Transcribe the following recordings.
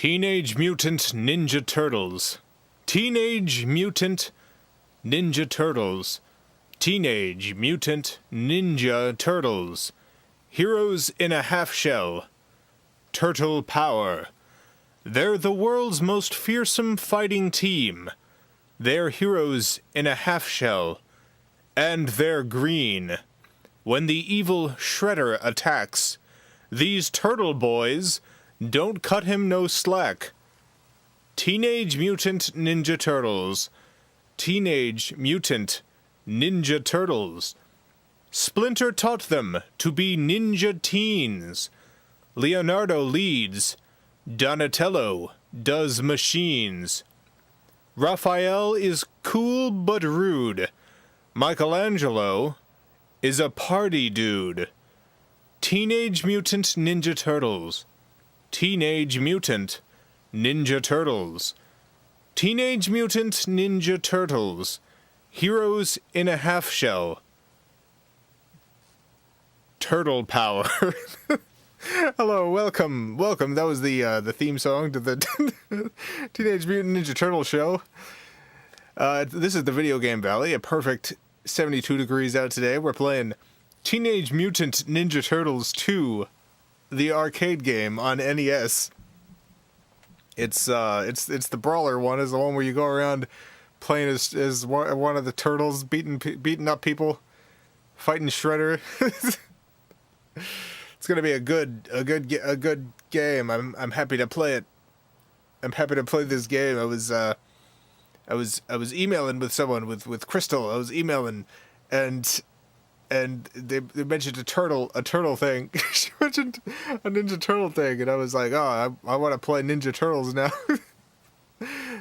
Teenage Mutant Ninja Turtles. Teenage Mutant Ninja Turtles. Teenage Mutant Ninja Turtles. Heroes in a Half Shell. Turtle Power. They're the world's most fearsome fighting team. They're heroes in a half shell. And they're green. When the evil Shredder attacks, these turtle boys don't cut him no slack. Teenage Mutant Ninja Turtles. Teenage Mutant Ninja Turtles. Splinter taught them to be ninja teens. Leonardo leads. Donatello does machines. Raphael is cool but rude. Michelangelo is a party dude. Teenage Mutant Ninja Turtles. Teenage Mutant Ninja Turtles. Teenage Mutant Ninja Turtles. Heroes in a Half Shell. Turtle Power. Hello, welcome. That was the theme song to the Teenage Mutant Ninja Turtle show. This is the VideoGameValley, a perfect 72 degrees out today. We're playing Teenage Mutant Ninja Turtles 2, the arcade game on NES. It's the brawler one, is the one where you go around playing as one of the turtles, beating up people, fighting Shredder. It's gonna be a good game. I'm happy to play it. I'm happy to play this game. I was emailing with someone with Crystal. I was emailing, and they mentioned a turtle thing. She mentioned a Ninja Turtle thing, and I was like, oh, I want to play Ninja Turtles now.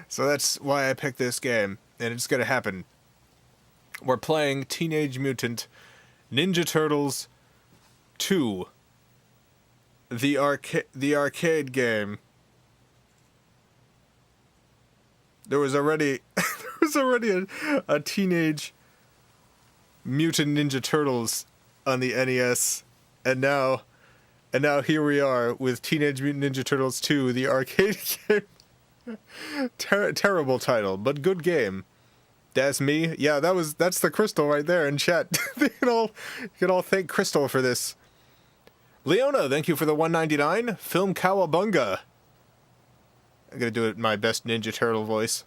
So that's why I picked this game, and it's gonna happen. We're playing Teenage Mutant Ninja Turtles 2. The arcade game. There was already a Teenage Mutant Ninja Turtles on the NES, and now here we are with Teenage Mutant Ninja Turtles 2, the arcade game. Terrible title, but good game. That's me. Yeah, that's the Crystal right there in chat. You can all thank Crystal for this. Leona, thank you for the $1.99. FilmCow Bunga. I'm gonna do it in my best Ninja Turtle voice.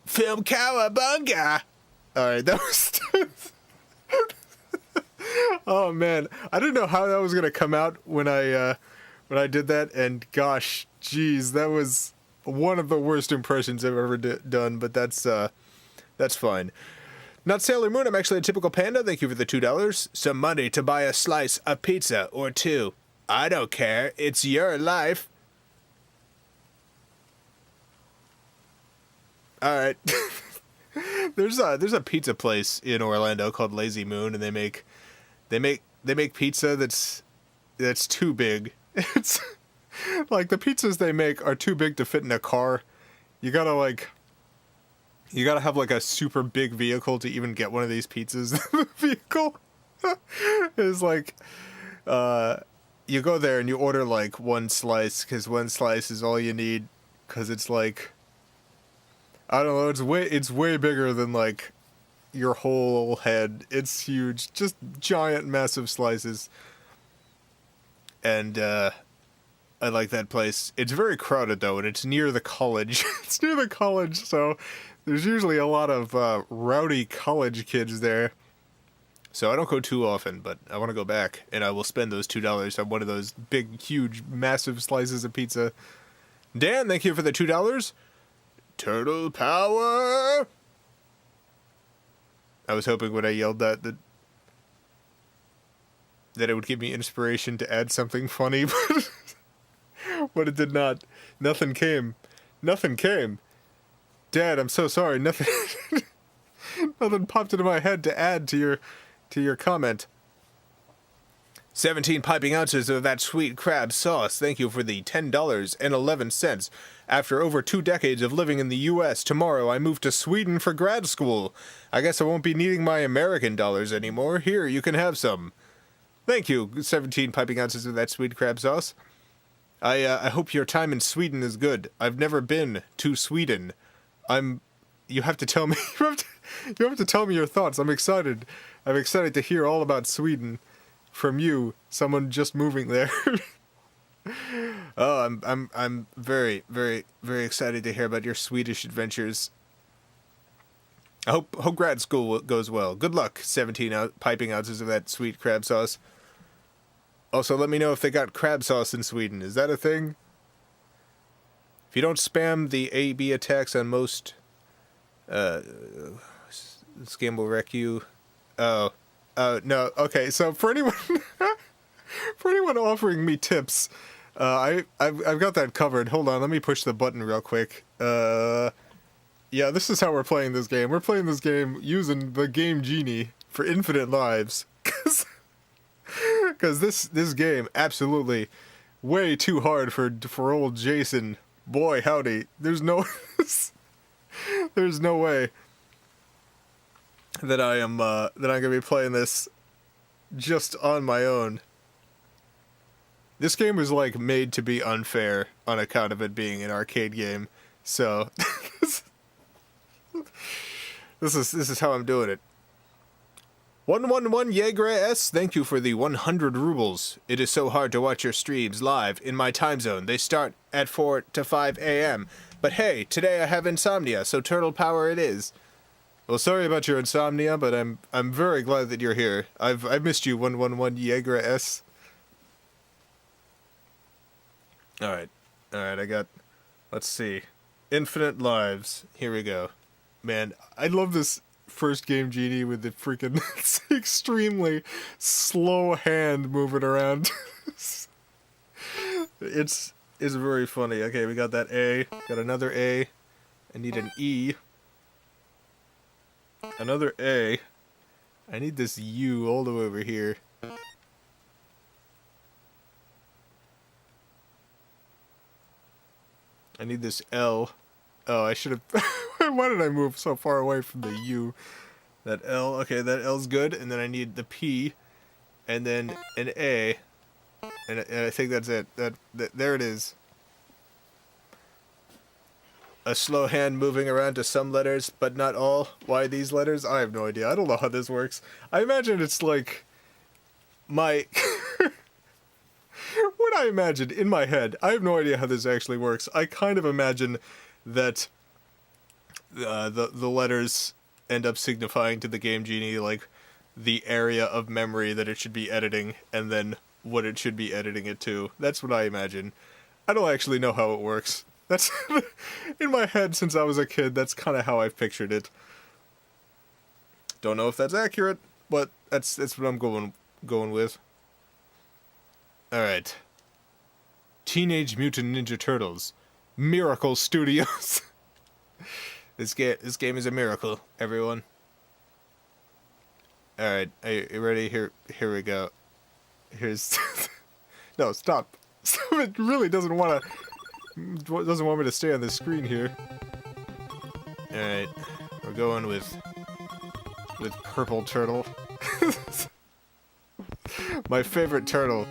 FilmCow Bunga. All right, that was. Oh man, I didn't know how that was gonna come out when I did that, and gosh, geez, that was one of the worst impressions I've ever done. But that's fine. Not Sailor Moon, I'm actually a typical panda. Thank you for the $2. Some money to buy a slice of pizza or two. I don't care. It's your life. All right. There's a pizza place in Orlando called Lazy Moon, and they make pizza that's too big. It's like the pizzas they make are too big to fit in a car. You gotta have like a super big vehicle to even get one of these pizzas. The vehicle is like, you go there and you order like one slice, because one slice is all you need, because it's like, I don't know, it's way bigger than like your whole head. It's huge, just giant, massive slices. And I like that place. It's very crowded though, and it's near the college. It's near the college, so there's usually a lot of rowdy college kids there. So I don't go too often, but I want to go back, and I will spend those $2 on one of those big, huge, massive slices of pizza. Dan, thank you for the $2. Turtle Power! I was hoping when I yelled that it would give me inspiration to add something funny, but it did not. Nothing came. Dad, I'm so sorry. Nothing popped into my head to add to your comment. 17 piping ounces of that sweet crab sauce. Thank you for the $10.11. After over 2 decades of living in the U.S., tomorrow I move to Sweden for grad school. I guess I won't be needing my American dollars anymore. Here, you can have some. Thank you. 17 piping ounces of that sweet crab sauce. I hope your time in Sweden is good. I've never been to Sweden. You have to tell me. You have to tell me your thoughts. I'm excited. I'm excited to hear all about Sweden from you, someone just moving there. Oh, I'm very, very, very excited to hear about your Swedish adventures. I hope grad school goes well. Good luck, 17 piping ounces of that sweet crab sauce. Also, let me know if they got crab sauce in Sweden. Is that a thing? If you don't spam the A/B attacks on most, this game will wreck you. Oh, no. Okay, so for anyone, for anyone offering me tips, I've got that covered. Hold on, let me push the button real quick. Yeah, this is how we're playing this game. We're playing this game using the Game Genie for infinite lives. Because this game, absolutely way too hard for old Jason. Boy, howdy. There's no way that I'm gonna be playing this just on my own. This game was like made to be unfair on account of it being an arcade game. So this is how I'm doing it. 111 Jaeger S, thank you for the 100 rubles. It is so hard to watch your streams live in my time zone. They start at 4 to 5 a.m. But hey, today I have insomnia, so turtle power it is. Well, sorry about your insomnia, but I'm very glad that you're here. I've missed you, 111 Jaeger S. Alright, I got, let's see, infinite lives. Here we go. Man, I love this first Game Genie with the freaking extremely slow hand moving around. It's very funny. Okay, we got that A. Got another A. I need an E. Another A. I need this U all the way over here. I need this L. Oh, I should have... Why did I move so far away from the U? That L. Okay, that L's good. And then I need the P. And then an A. And I think that's it. There it is. A slow hand moving around to some letters, but not all. Why these letters? I have no idea. I don't know how this works. I imagine it's like... my... What I imagined in my head, I have no idea how this actually works. I kind of imagine that the letters end up signifying to the Game Genie like the area of memory that it should be editing, and then what it should be editing it to. That's what I imagine. I don't actually know how it works. That's in my head since I was a kid. That's kind of how I've pictured it. Don't know if that's accurate, but that's what I'm going with. All right. Teenage Mutant Ninja Turtles, Miracle Studios. This game is a miracle, everyone. All right, are you ready? Here we go. Here's no, stop. It really doesn't want me to stay on the screen here. All right, we're going with Purple Turtle. My favorite turtle.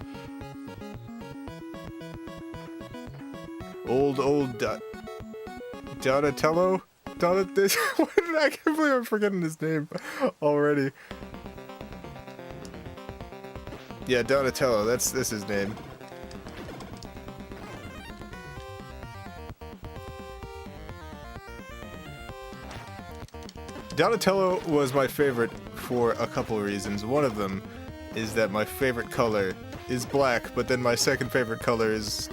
Old Donatello? I can't believe I'm forgetting his name already. Yeah, Donatello, that's his name. Donatello was my favorite for a couple of reasons. One of them is that my favorite color is black, but then my second favorite color is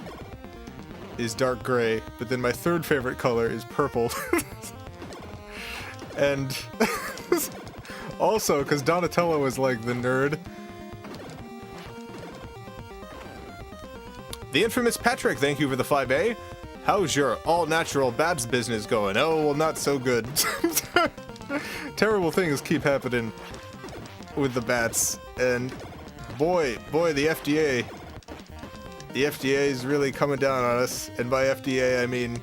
dark gray, but then my third favorite color is purple. And also, because Donatello is like the nerd. The infamous Patrick, thank you for the 5A. How's your all-natural Babs business going? Oh, well, not so good. Terrible things keep happening with the bats, and boy, the FDA. The FDA is really coming down on us, and by FDA I mean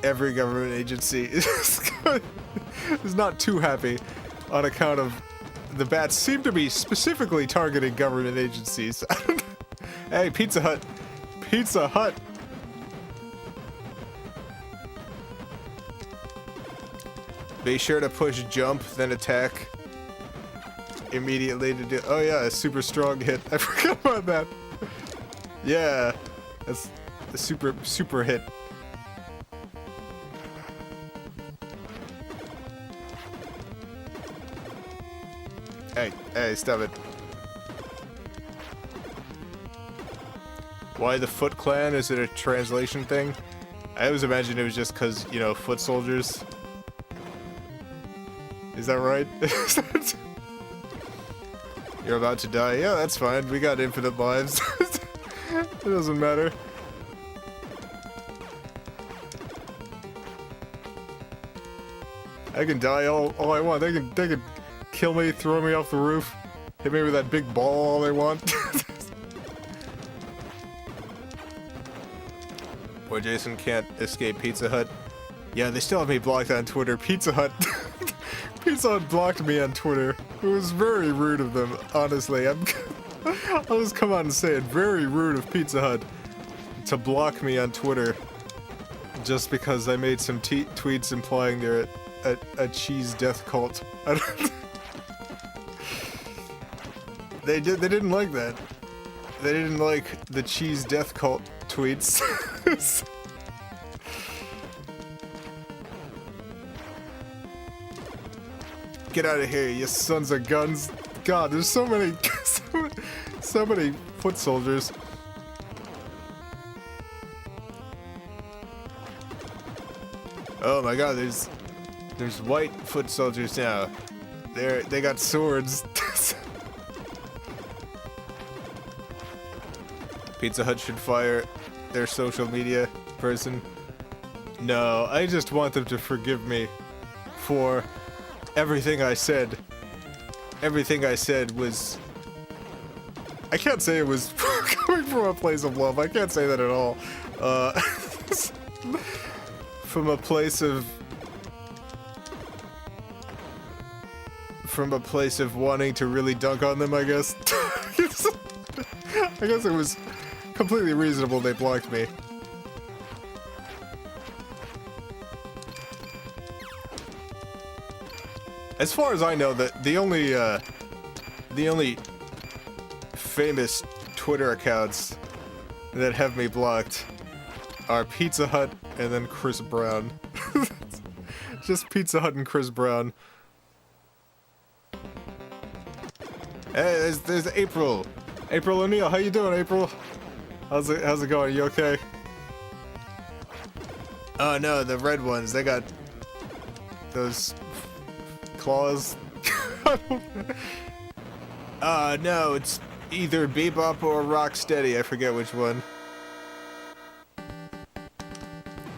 every government agency is not too happy on account of the bats seem to be specifically targeting government agencies. Hey, Pizza Hut. Pizza Hut. Be sure to push jump, then attack immediately to do. Oh yeah, a super strong hit. I forgot about that. Yeah, that's the super hit. Hey, stop it. Why the Foot Clan? Is it a translation thing? I always imagined it was just because, you know, foot soldiers. Is that right? You're about to die. Yeah, that's fine. We got infinite lives. It doesn't matter. I can die all I want. They can kill me, throw me off the roof, hit me with that big ball all they want. Boy, Jason can't escape Pizza Hut. Yeah, they still have me blocked on Twitter. Pizza Hut. Pizza Hut blocked me on Twitter. It was very rude of them, honestly. I'll just come out and say it. Very rude of Pizza Hut to block me on Twitter just because I made some tweets implying they're a cheese death cult. They didn't like that. They didn't like the cheese death cult tweets. Get out of here, you sons of guns. God, there's so many so many foot soldiers. Oh my god, there's white foot soldiers now. They got swords. Pizza Hut should fire their social media person. No, I just want them to forgive me for everything I said. Everything I said was... I can't say it was coming from a place of love. I can't say that at all. From a place of... From a place of wanting to really dunk on them, I guess. I guess it was completely reasonable they blocked me. As far as I know, the only famous Twitter accounts that have me blocked are Pizza Hut and then Chris Brown. Just Pizza Hut and Chris Brown. Hey, there's April. April O'Neil, how you doing, April? How's it going? You okay? Oh no, the red ones. They got those claws. No, it's either Bebop or Rocksteady. I forget which one.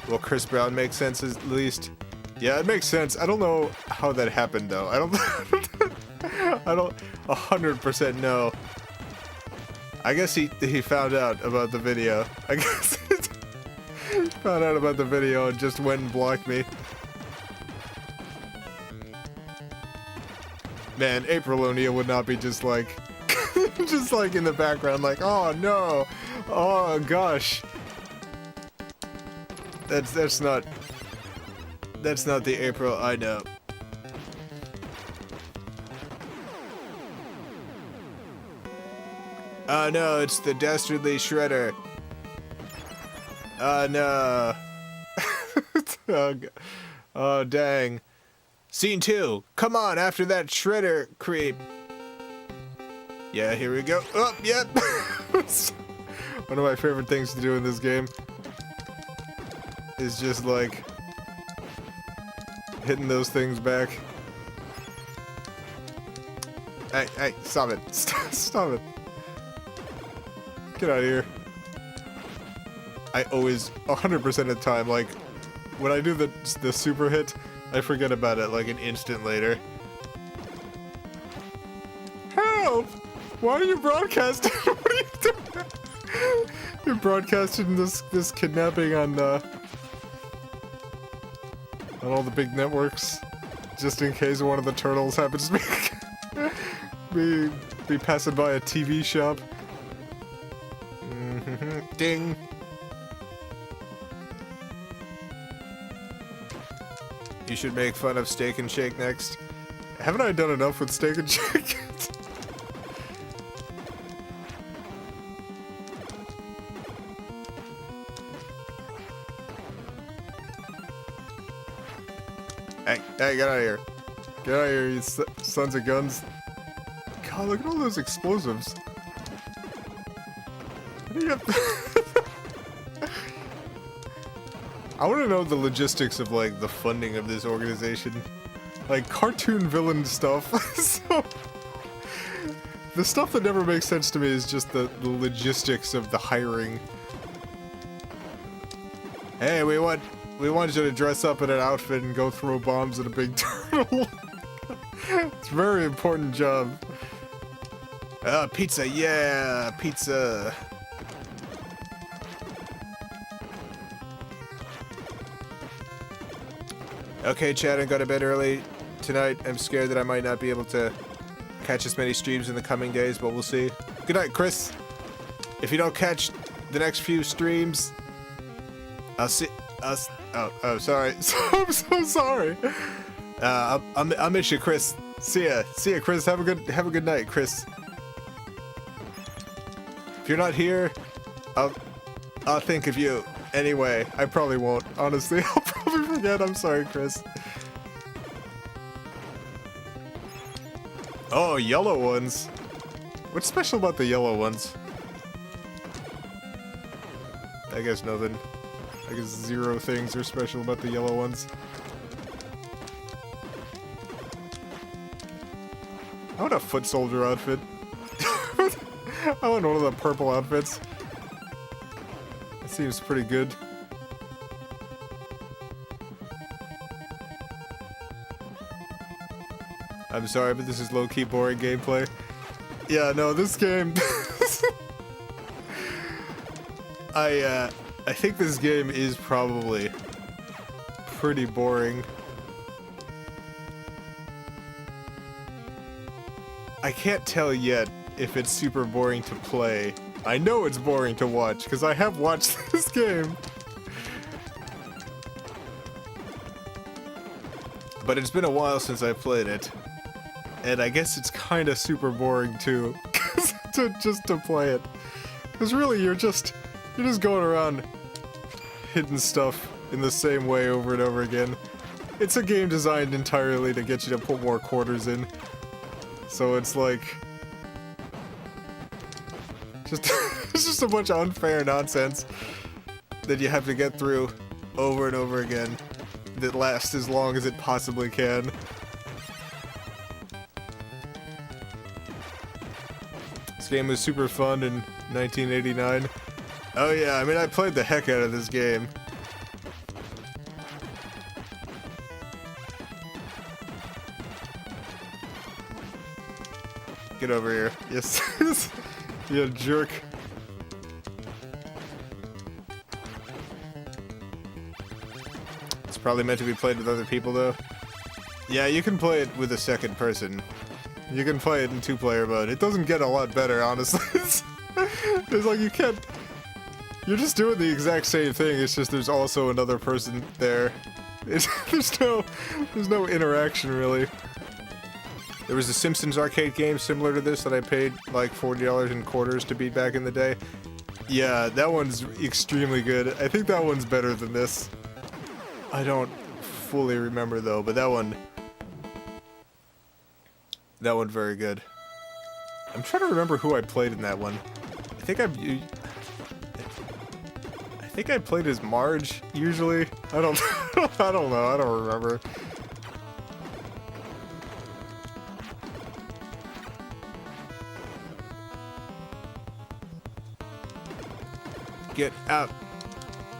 Well, Chris Brown makes sense at least. Yeah, it makes sense. I don't know how that happened though. I don't 100% know. I guess he found out about the video. I guess he found out about the video and just went and blocked me. Man, April O'Neil would not be just like just like in the background like, oh no, oh gosh. That's not the April I know. Oh no, it's the Dastardly Shredder. Oh no. Oh dang. Scene 2. Come on, after that Shredder creep. Yeah, here we go. Oh, yep. One of my favorite things to do in this game is just like hitting those things back. Hey, stop it. Stop it. Get out of here. I always, 100% of the time, like, when I do the super hit, I forget about it like an instant later. Help! Why are you broadcasting? What are you doing? You're broadcasting this kidnapping on all the big networks, just in case one of the turtles happens to be be passing by a TV shop. Ding. You should make fun of Steak and Shake next. Haven't I done enough with Steak and Shake? Hey, get out of here. Get out of here, you sons of guns. God, look at all those explosives. What do you have? I want to know the logistics of, like, the funding of this organization. Like, cartoon villain stuff. So, the stuff that never makes sense to me is just the logistics of the hiring. Hey, we want you to dress up in an outfit and go throw bombs at a big turtle. It's a very important job. Pizza, yeah, pizza. Okay, Chad, I got to bed early tonight. I'm scared that I might not be able to catch as many streams in the coming days, but we'll see. Good night, Chris. If you don't catch the next few streams, I'll see us. Oh, sorry. I'm so sorry. I'll miss you, Chris. See ya, Chris. Have a good night, Chris. If you're not here, I'll think of you. Anyway, I probably won't. Honestly, I'll probably forget. I'm sorry, Chris. Oh, yellow ones. What's special about the yellow ones? I guess nothing. I guess 0 things are special about the yellow ones. I want a foot soldier outfit. I want one of the purple outfits. That seems pretty good. I'm sorry, but this is low-key boring gameplay. Yeah, no, this game... I think this game is probably pretty boring. I can't tell yet if it's super boring to play. I know it's boring to watch, because I have watched this game. But it's been a while since I played it. And I guess it's kind of super boring too, just to play it. Because really, you're just going around hitting stuff in the same way over and over again. It's a game designed entirely to get you to put more quarters in. So it's like... it's just a bunch of unfair nonsense that you have to get through over and over again that lasts as long as it possibly can. This game was super fun in 1989. Oh yeah, I mean, I played the heck out of this game. Get over here. Yes. You jerk. It's probably meant to be played with other people, though. Yeah, you can play it with a second person. You can play it in 2-player mode. It doesn't get a lot better, honestly. It's like you can't... You're just doing the exact same thing, it's just there's also another person there. There's no interaction, really. There was a Simpsons arcade game similar to this that I paid like $40 in quarters to beat back in the day. Yeah, that one's extremely good. I think that one's better than this. I don't fully remember though, but that one very good. I'm trying to remember who I played in that one. I think I played as Marge usually. I don't know. I don't remember. Get out.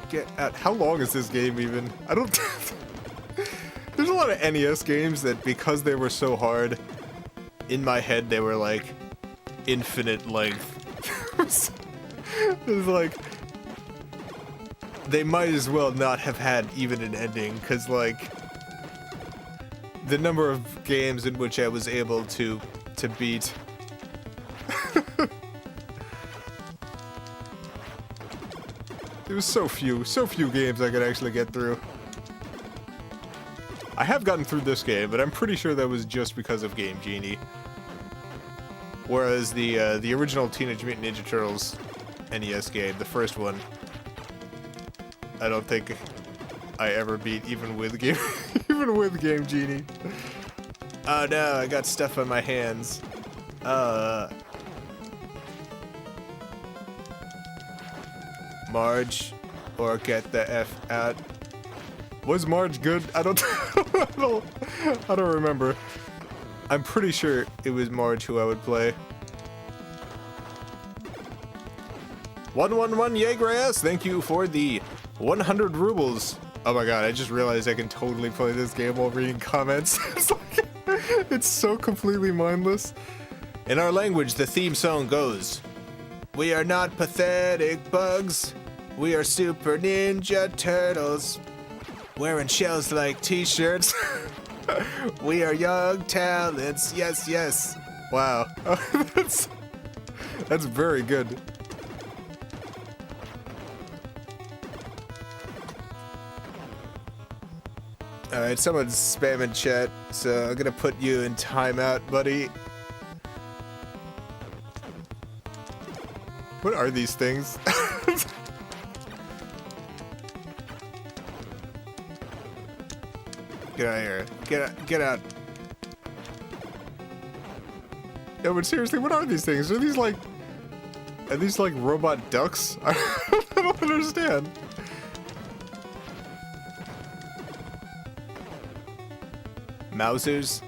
Get out. How long is this game even? I don't... There's a lot of NES games that, because they were so hard, in my head they were like infinite length. It's like... They might as well not have had even an ending, because like... The number of games in which I was able to to beat. There was so few games I could actually get through. I have gotten through this game, but I'm pretty sure that was just because of Game Genie. Whereas the original Teenage Mutant Ninja Turtles NES game, the first one, I don't think I ever beat even with Game Genie. Oh no, I got stuff on my hands. Marge, or get the F out. Was Marge good? I don't remember. I'm pretty sure it was Marge who I would play. 111 yay grass, thank you for the 100 rubles. Oh my god, I just realized I can totally play this game while reading comments. It's so completely mindless. In our language, the theme song goes, "We are not pathetic bugs. We are super ninja turtles. Wearing shells like t-shirts. We are young talents. Yes, yes." Wow. That's very good. Alright, someone's spamming chat, so I'm gonna put you in timeout, buddy. What are these things? Get out of here. Get out. No, but seriously, what are these things? Are these like robot ducks? I don't understand. Mousers?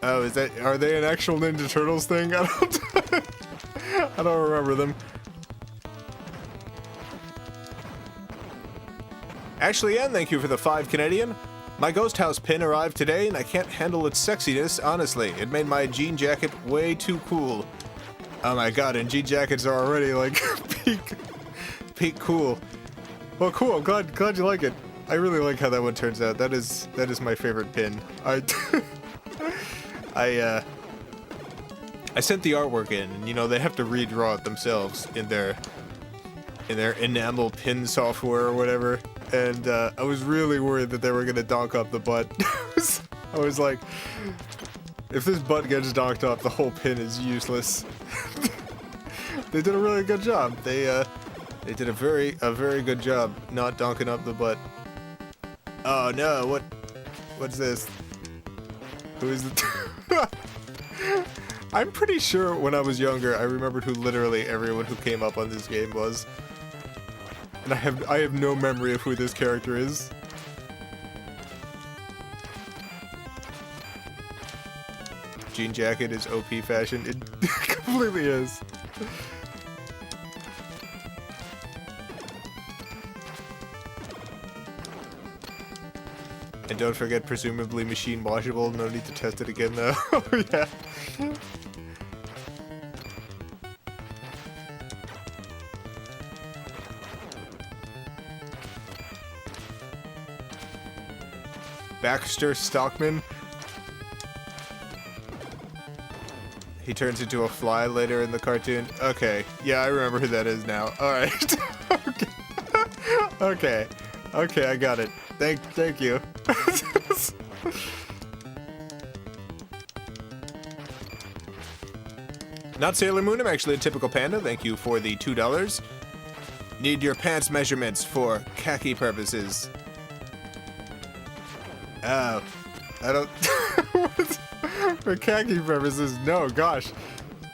Oh, are they an actual Ninja Turtles thing? I don't remember them. Ashley Ann, thank you for the 5 Canadian. My Ghost House pin arrived today, and I can't handle its sexiness, honestly. It made my jean jacket way too cool. Oh my god, and jean jackets are already, like, peak cool. Well, cool, I'm glad you like it. I really like how that one turns out. That is my favorite pin. I sent the artwork in, and, you know, they have to redraw it themselves in their enamel pin software or whatever. And I was really worried that they were gonna donk up the butt. I was like, if this butt gets donked up, the whole pin is useless. They did a really good job. They did a very good job not donking up the butt. Oh no! What's this? Who is it? I'm pretty sure when I was younger, I remembered who literally everyone who came up on this game was. And I have no memory of who this character is. Jean jacket is OP fashion. It completely is. And don't forget, presumably machine washable. No need to test it again though. Oh yeah. Baxter Stockman. He turns into a fly later in the cartoon. Okay, yeah, I remember who that is now. All right. Okay. Okay, I got it. Thank you. Not Sailor Moon, I'm actually a typical panda. Thank you for the $2. Need your pants measurements for khaki purposes. Oh, I don't... For khaki purposes, no, gosh.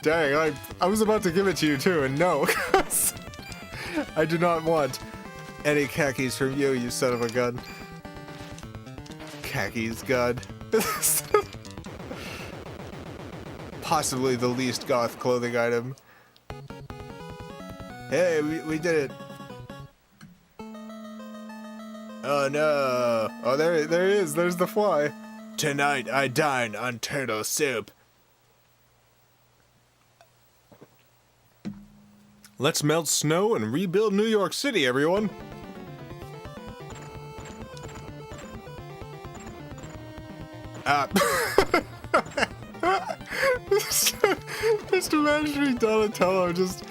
Dang, I was about to give it to you too, and no. I do not want any khakis from you, you son of a gun. Khakis, God. Possibly the least goth clothing item. Hey, we did it. Oh no. Oh, there it is. There's the fly. Tonight I dine on turtle soup. Let's melt snow and rebuild New York City, everyone. Just imagining Donatello just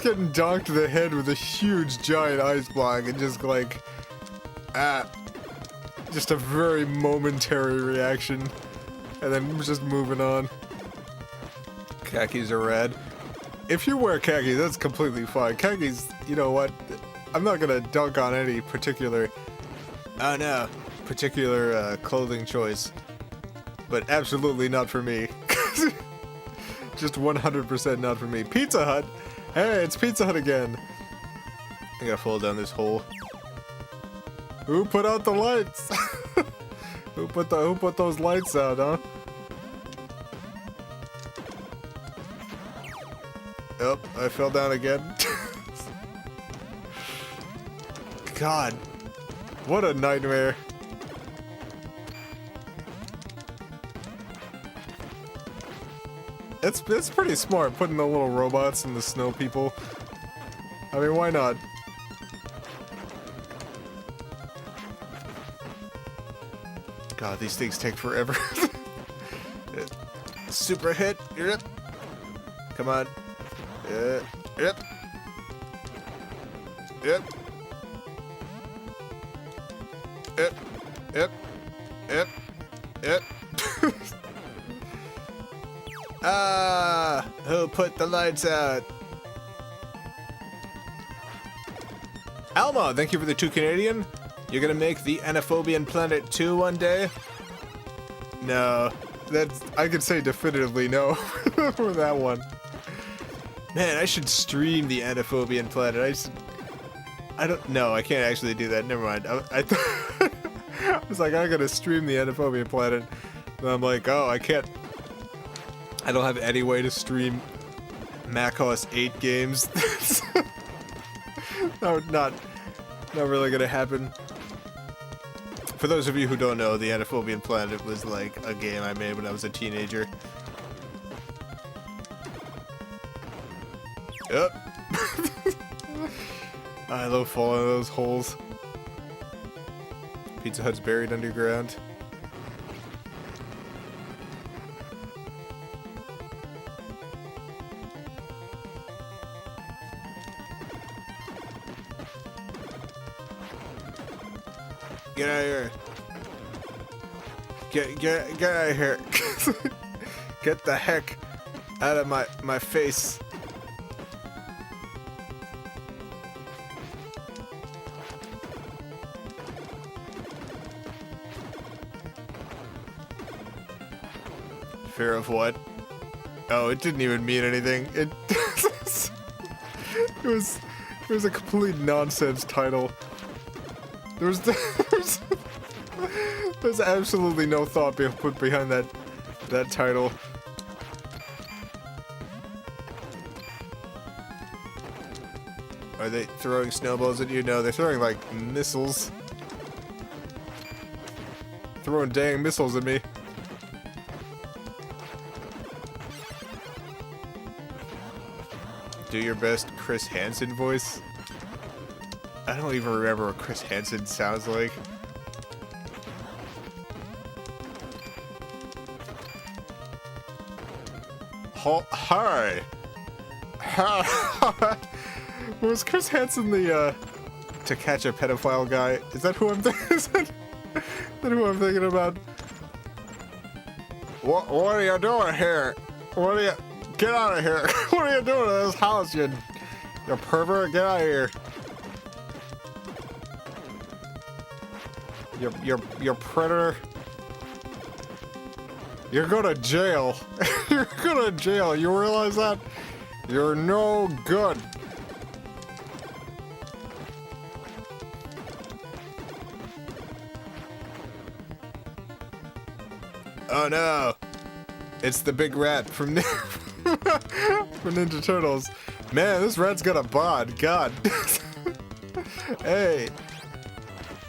getting donked to the head with a huge giant ice block and just like, just a very momentary reaction, and then just moving on. Khakis are red. If you wear khakis, that's completely fine. Khakis, you know what? I'm not gonna dunk on any particular, clothing choice, but absolutely not for me. Just 100% not for me. Pizza Hut. Hey, it's Pizza Hut again. I gotta fall down this hole. Who put out the lights? Who put those lights out, huh? Oh, I fell down again. God, what a nightmare. It's pretty smart putting the little robots and the snow people. I mean, why not? God, these things take forever. Super hit. Yep. Come on. Yep. Yep. Yep. Yep. Yep. Yep. Who put the lights out? Alma, thank you for the 2 Canadian. You're gonna make the Anaphobian Planet 2 one day? No. I could say definitively no for that one. Man, I should stream the Anaphobian Planet. I can't actually do that. Never mind. I was like, I gotta stream the Anaphobian Planet. And I'm like, oh, I can't. I don't have any way to stream macOS 8 games. No, not really gonna happen. For those of you who don't know, the Anaphobian Planet was like a game I made when I was a teenager. Yep. I love falling in those holes. Pizza Hut's buried underground. Get out of here. Get out of here. Get the heck out of my face. Fear of what? Oh, it didn't even mean anything. It was a complete nonsense title. There's absolutely no thought being put behind that title. Are they throwing snowballs at you? No, they're throwing like missiles. Throwing dang missiles at me. Do your best Chris Hansen voice. I don't even remember what Chris Hansen sounds like. Hi. Hi. Was Chris Hansen the To Catch a Pedophile guy? Is that who I'm thinking? Is that who I'm thinking about? What are you doing here? Get out of here! What are you doing in this house, you pervert? Get out of here! You're predator. You're going to jail. You're going to jail. You realize that? You're no good. Oh no! It's the big rat from Ninja Turtles. Man, this rat's got a bod. God. Hey.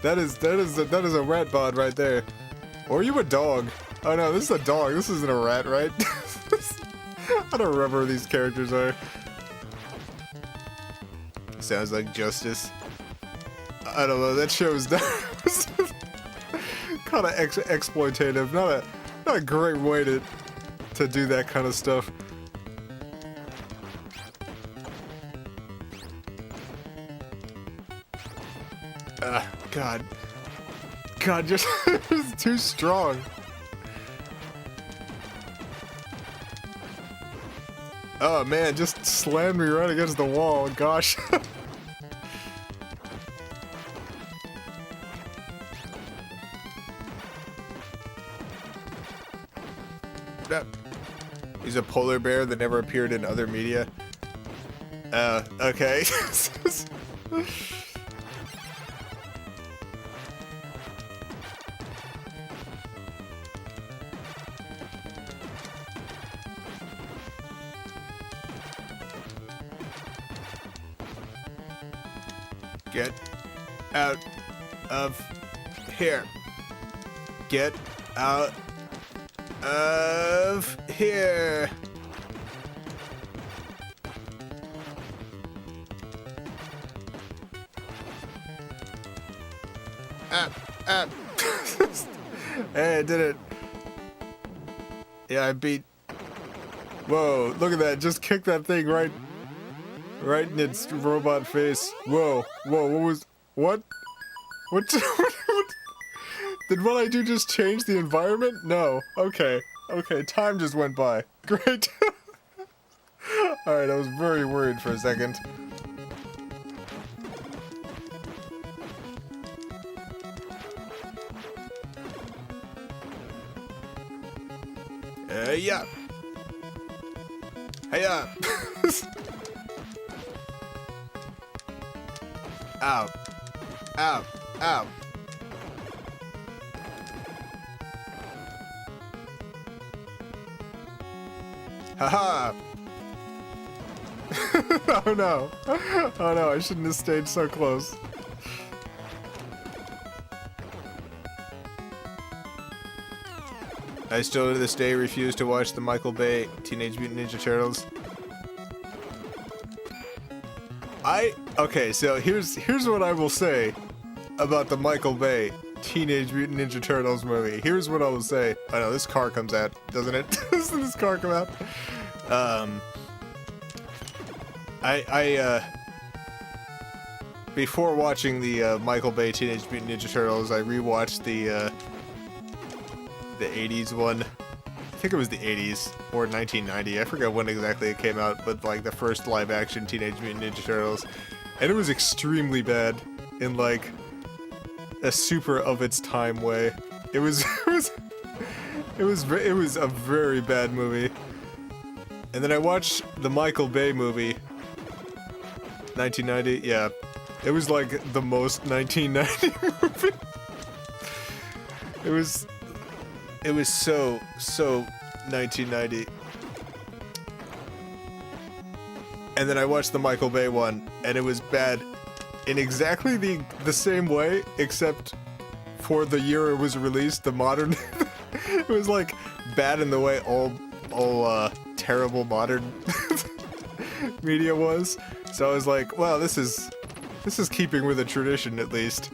That is a rat bod right there. Or are you a dog? Oh no, this is a dog. This isn't a rat, right? I don't remember who these characters are. Sounds like Justice. I don't know. That show is kind of exploitative. Not a great way to to do that kind of stuff. God. God, just it's too strong. Oh man, just slammed me right against the wall. Gosh. He's a polar bear that never appeared in other media. Okay. Get out of here. Get out of here. Hey, I did it. Yeah, I beat. Whoa, look at that. Just kick that thing right in its robot face. Whoa, whoa, what was. What? What? Did what I do just change the environment? No. Okay. Okay, time just went by. Great. Alright, I was very worried for a second. Yeah. Hey, Ow. Ow. Ow. Haha! Oh no. Oh no, I shouldn't have stayed so close. I still to this day refuse to watch the Michael Bay Teenage Mutant Ninja Turtles. Okay, so here's what I will say about the Michael Bay Teenage Mutant Ninja Turtles movie. Here's what I will say. I know this car comes out, doesn't it? Doesn't this car come out? Before watching the Michael Bay Teenage Mutant Ninja Turtles, I rewatched the 80s one. I think it was the 80s or 1990. I forget when exactly it came out, but like the first live-action Teenage Mutant Ninja Turtles, and it was extremely bad in like a super of its time way. It was it was a very bad movie. And then I watched the Michael Bay movie, 1990. Yeah, it was like the most 1990 movie. It was so 1990. And then I watched the Michael Bay one, and it was bad in exactly the same way, except for the year it was released, the modern. It was like bad in the way all terrible modern media was. So I was like, wow, this is keeping with a tradition at least.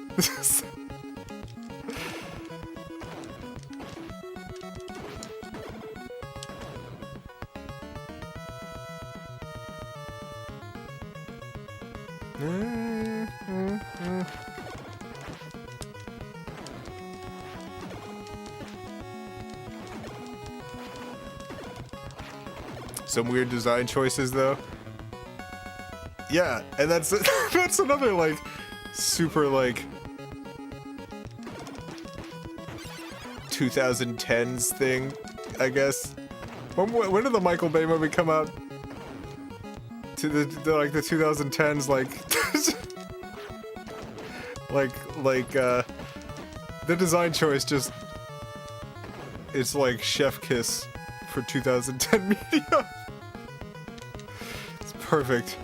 Some weird design choices though. Yeah, and that's that's another like super like 2010s thing, I guess. When did the Michael Bay movie come out? To the like the 2010s, like the design choice just, it's like chef kiss for 2010 media. It's perfect.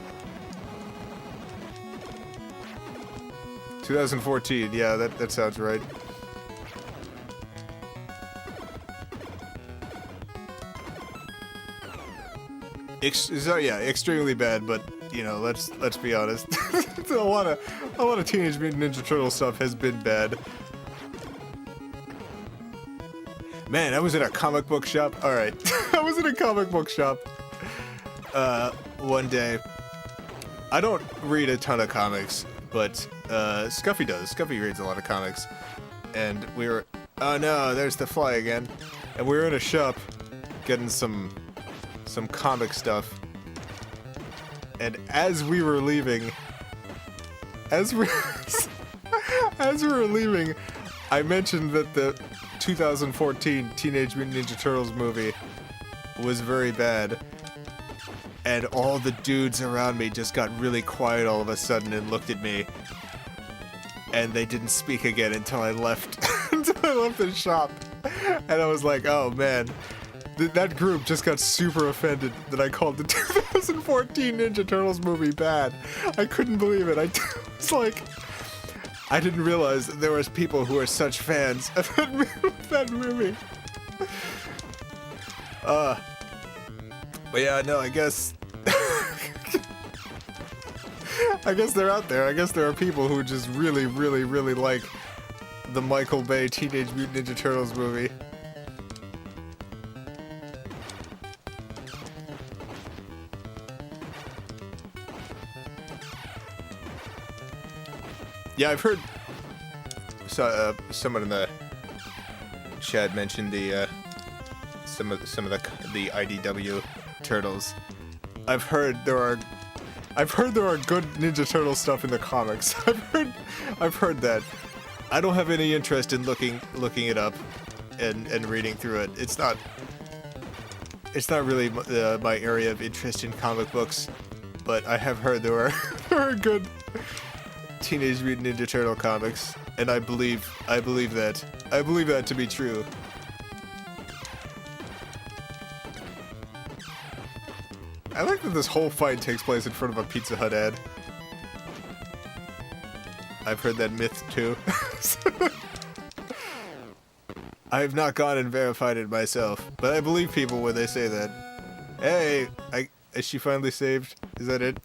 2014, yeah, that sounds right. So yeah, extremely bad, but you know, let's be honest. a lot of Teenage Mutant Ninja Turtle stuff has been bad. Man, I was in a comic book shop. All right. I was in a comic book shop one day. I don't read a ton of comics, but Scuffy does. Scuffy reads a lot of comics. And we were... Oh no, there's the fly again. And we were in a shop getting some comic stuff. And as we were leaving... As we were leaving, I mentioned that the 2014 Teenage Mutant Ninja Turtles movie was very bad, and all the dudes around me just got really quiet all of a sudden and looked at me, and they didn't speak again until I left until I left the shop. And I was like, oh man, that group just got super offended that I called the 2014 Ninja Turtles movie bad. I couldn't believe it. I was like, I didn't realize that there was people who are such fans of that movie. But yeah, no, I guess... I guess they're out there. I guess there are people who just really, really, really like the Michael Bay Teenage Mutant Ninja Turtles movie. Yeah, I've heard someone in the chat mentioned the some of the IDW turtles. I've heard there are good Ninja Turtle stuff in the comics. I've heard that. I don't have any interest in looking it up and reading through it. It's not really my area of interest in comic books, but I have heard there are good Teenage Mutant Ninja Turtle comics, and I believe that to be true. I like that this whole fight takes place in front of a Pizza Hut ad. I've heard that myth too. I have not gone and verified it myself, but I believe people when they say that. Hey, is she finally saved? Is that it?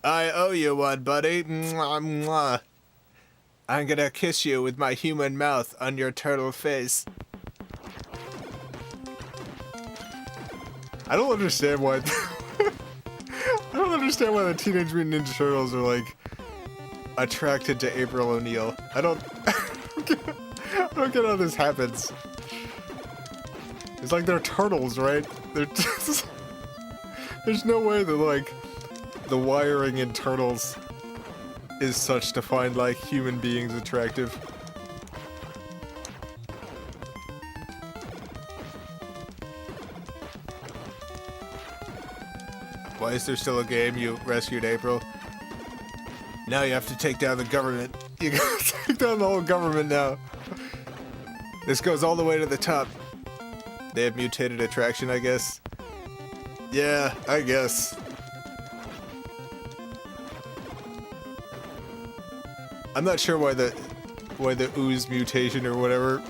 I owe you one, buddy. Mwah, mwah. I'm gonna kiss you with my human mouth on your turtle face. I don't understand why... I don't understand why the Teenage Mutant Ninja Turtles are, like, attracted to April O'Neil. I don't get how this happens. It's like they're turtles, right? They're just... There's no way that, like, the wiring in turtles is such to find, like, human beings attractive. Why is there still a game? You rescued April. Now you have to take down the government. You gotta take down the whole government now. This goes all the way to the top. They have mutated attraction, I guess. Yeah, I guess. I'm not sure why the ooze mutation or whatever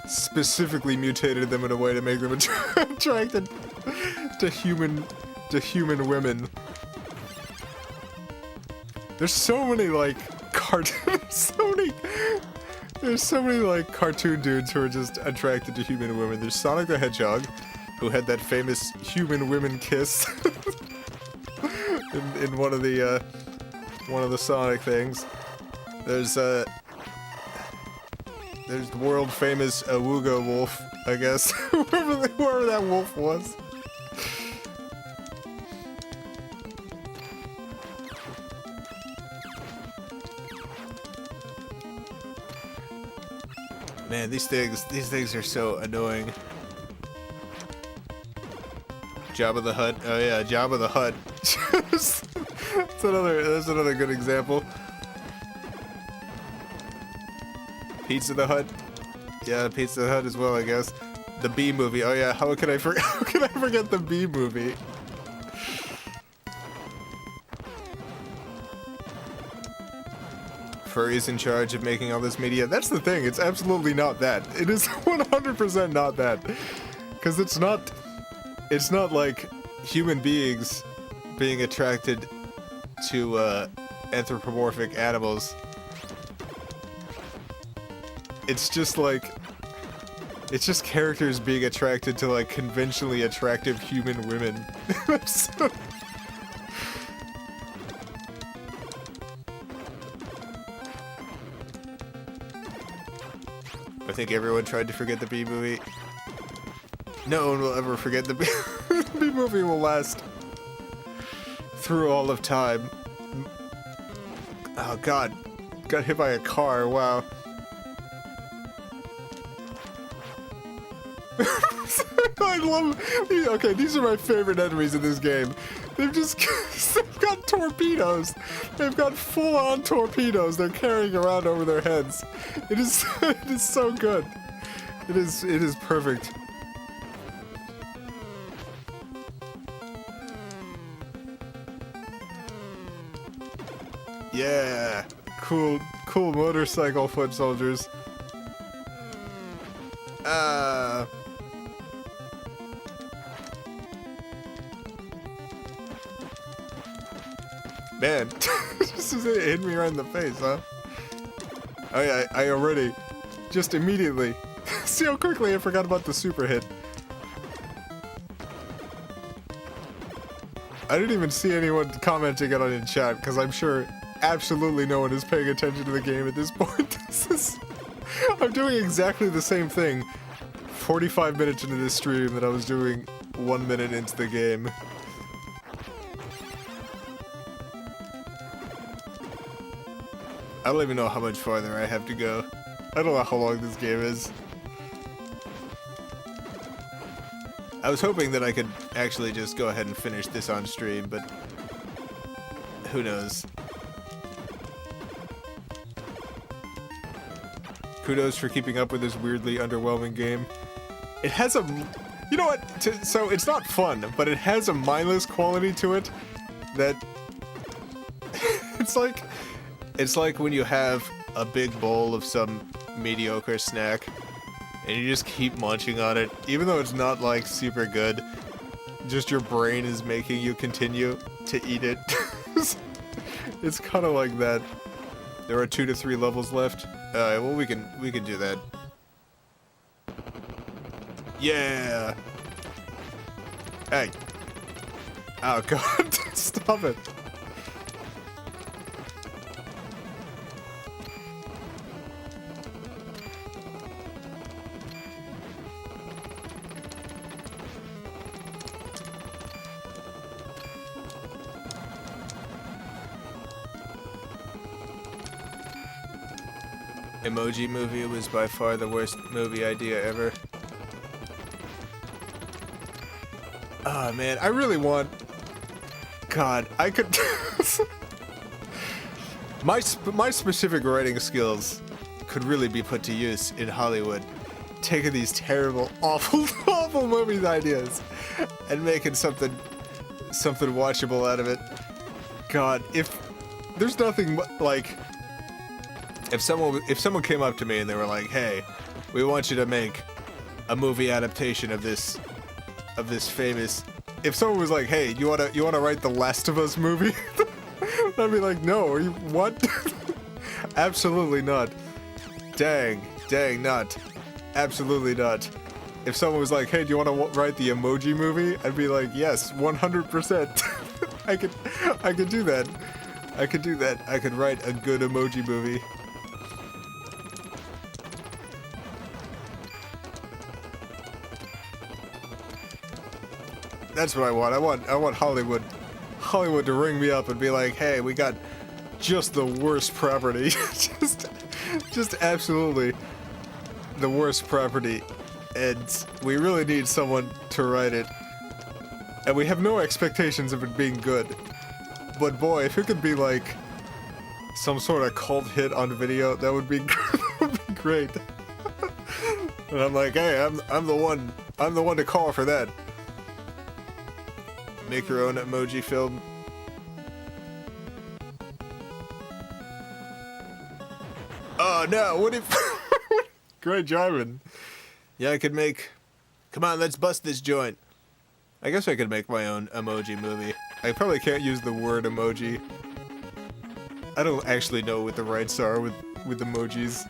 specifically mutated them in a way to make them attracted to human women. There's so many like there's so many like cartoon dudes who are just attracted to human women. There's Sonic the Hedgehog, who had that famous human women kiss in one of the Sonic things. There's the world famous Awuga wolf, I guess. whoever that wolf was. Man, these things are so annoying. Jabba the Hutt. Oh yeah, Jabba the Hutt. That's another good example. Pizza the Hut. Yeah, Pizza the Hut as well, I guess. The Bee Movie. Oh yeah, how can I forget the Bee Movie? Furry's in charge of making all this media. That's the thing. It's absolutely not that. It is 100% not that. Because it's not like human beings being attracted to anthropomorphic animals. It's just like, it's just characters being attracted to like conventionally attractive human women. So... I think everyone tried to forget the Bee Movie. No one will ever forget the Bee The Bee Movie will last through all of time. Oh god. Got hit by a car, wow. I love... Okay, these are my favorite enemies in this game. They've just... They've got torpedoes. They've got full-on torpedoes they're carrying around over their heads. It is so good. It is perfect. Yeah. Cool motorcycle foot soldiers. Man, this is it. Hit me right in the face, huh? Oh yeah, I already, just immediately. See how quickly I forgot about the super hit. I didn't even see anyone commenting it on in chat, because I'm sure absolutely no one is paying attention to the game at this point. I'm doing exactly the same thing 45 minutes into this stream that I was doing 1 minute into the game. I don't even know how much farther I have to go. I don't know how long this game is. I was hoping that I could actually just go ahead and finish this on stream, but who knows. Kudos for keeping up with this weirdly underwhelming game. It has a... You know what? So it's not fun, but it has a mindless quality to it that... It's like when you have a big bowl of some mediocre snack and you just keep munching on it, even though it's not like super good, just your brain is making you continue to eat it. It's kind of like that. There are 2 to 3 levels left. Well, we can do that. Yeah. Hey. Oh god, stop it. Emoji Movie was by far the worst movie idea ever. Oh man, I really want... God, I could... my specific writing skills could really be put to use in Hollywood. Taking these terrible, awful, awful movie ideas and making something watchable out of it. God, if... There's nothing like... If someone came up to me and they were like, "Hey, we want you to make a movie adaptation of this famous," if someone was like, "Hey, you wanna write the Last of Us movie?" I'd be like, "No, are you what?" Absolutely not. Dang, not. Absolutely not. If someone was like, "Hey, do you want to write the Emoji Movie?" I'd be like, "Yes, 100%." I could do that. I could do that. I could write a good Emoji Movie. That's what I want. I want Hollywood to ring me up and be like, "Hey, we got just the worst property." just absolutely the worst property, and we really need someone to write it. And we have no expectations of it being good. But boy, if it could be like some sort of cult hit on video, that would be great. And I'm like, "Hey, I'm the one to call for that." Make your own emoji film. Oh no, what if... Great driving. Yeah, I could make... Come on, let's bust this joint. I guess I could make my own emoji movie. I probably can't use the word emoji I don't actually know what the rights are with emojis.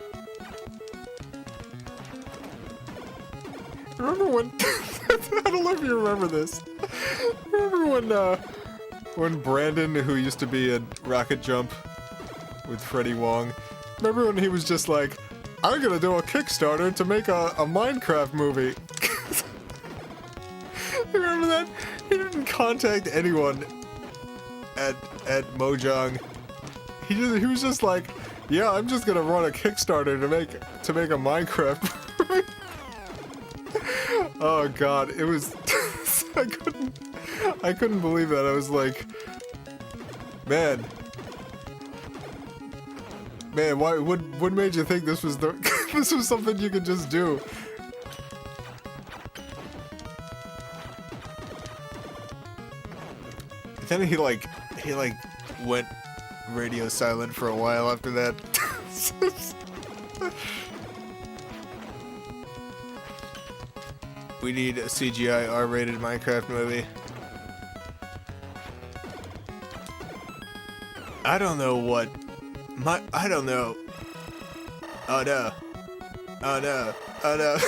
Remember when... I don't know if you remember this. Remember when Brandon, who used to be in Rocket Jump with Freddie Wong, remember when he was just like, I'm gonna do a Kickstarter to make a Minecraft movie? You remember that? He didn't contact anyone at Mojang. He was just like, yeah, I'm just gonna run a Kickstarter to make a Minecraft movie. Oh god, it was I couldn't believe that. I was like, man, why? What made you think this was this was something you could just do? Then he went radio silent for a while after that. We need a CGI R-rated Minecraft movie. I don't know what... I don't know. Oh no. Oh no. Oh no.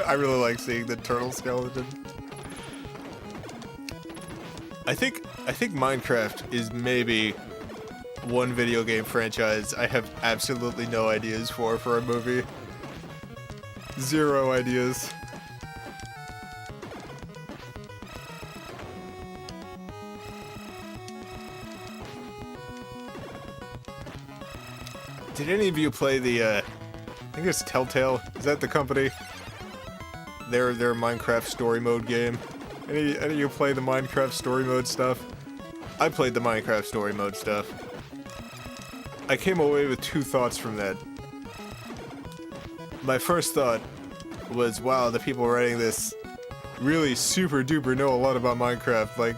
I really like seeing the turtle skeleton. I think Minecraft is maybe one video game franchise I have absolutely no ideas for a movie. Zero ideas. Did any of you play the, I think it's Telltale? Is that the company? Their Minecraft story mode game? Any of you play the Minecraft story mode stuff? I played the Minecraft story mode stuff. I came away with two thoughts from that. My first thought was, wow, the people writing this really super duper know a lot about Minecraft. Like,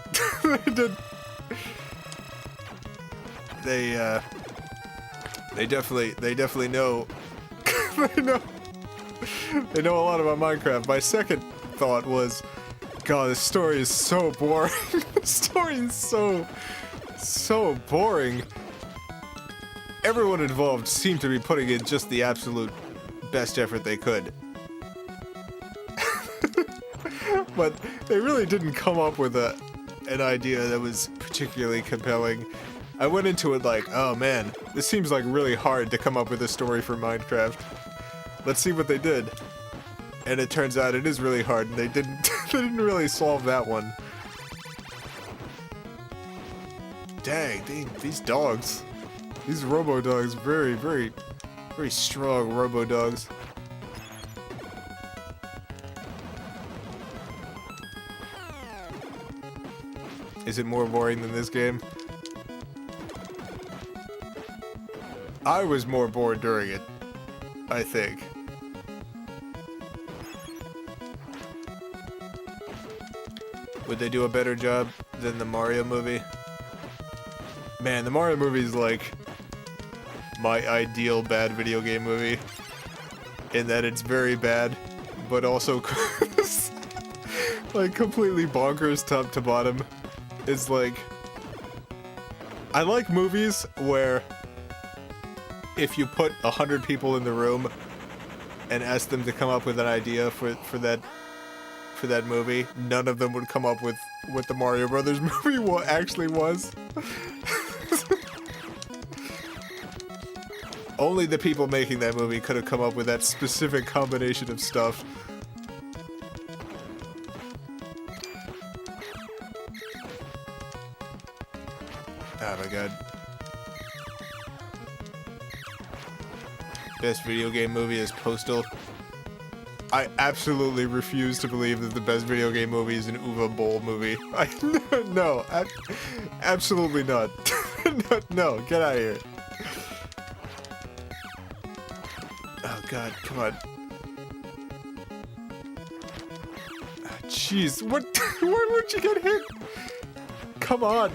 they definitely know. They know a lot about Minecraft. My second thought was, God, this story is so boring. This story is so boring. Everyone involved seemed to be putting in just the absolute best effort they could. But they really didn't come up with an idea that was particularly compelling. I went into it like, oh man, this seems like really hard to come up with a story for Minecraft. Let's see what they did. And it turns out it is really hard, and they didn't really solve that one. Dang, these dogs. These robo-dogs, very, very, very strong robo-dogs. Is it more boring than this game? I was more bored during it, I think. Would they do a better job than the Mario movie? Man, the Mario movie is like my ideal bad video game movie, in that it's very bad, but also like completely bonkers top to bottom. It's like, I like movies where if you put 100 people in the room and ask them to come up with an idea for that movie, none of them would come up with what the Mario Brothers movie actually was. Only the people making that movie could have come up with that specific combination of stuff. Oh my god. Best video game movie is Postal. I absolutely refuse to believe that the best video game movie is an Uwe Boll movie. No, absolutely not. No, get out of here. Oh god, come on. Jeez, what? Why would you get hit? Come on.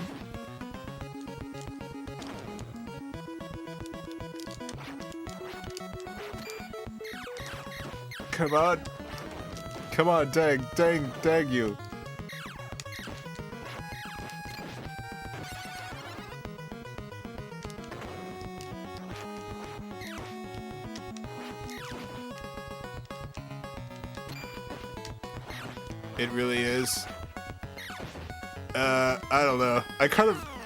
Come on. Come on, dang you. It really is. I don't know.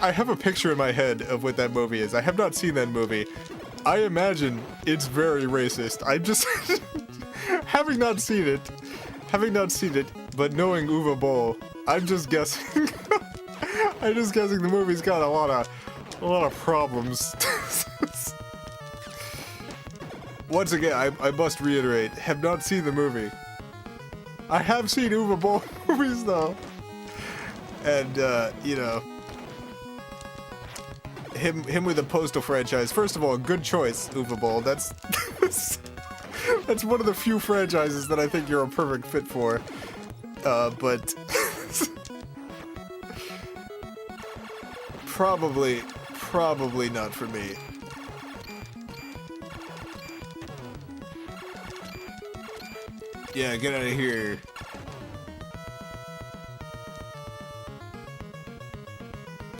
I have a picture in my head of what that movie is. I have not seen that movie. I imagine it's very racist. I'm just having not seen it, but knowing Uwe Boll, I'm just guessing. I'm just guessing the movie's got a lot of problems. Once again, I must reiterate, have not seen the movie. I have seen Uwe Boll movies though. And, you know, him with a Postal franchise. First of all, good choice, Uwe Boll. That's one of the few franchises that I think you're a perfect fit for. But probably not for me. Yeah, get out of here.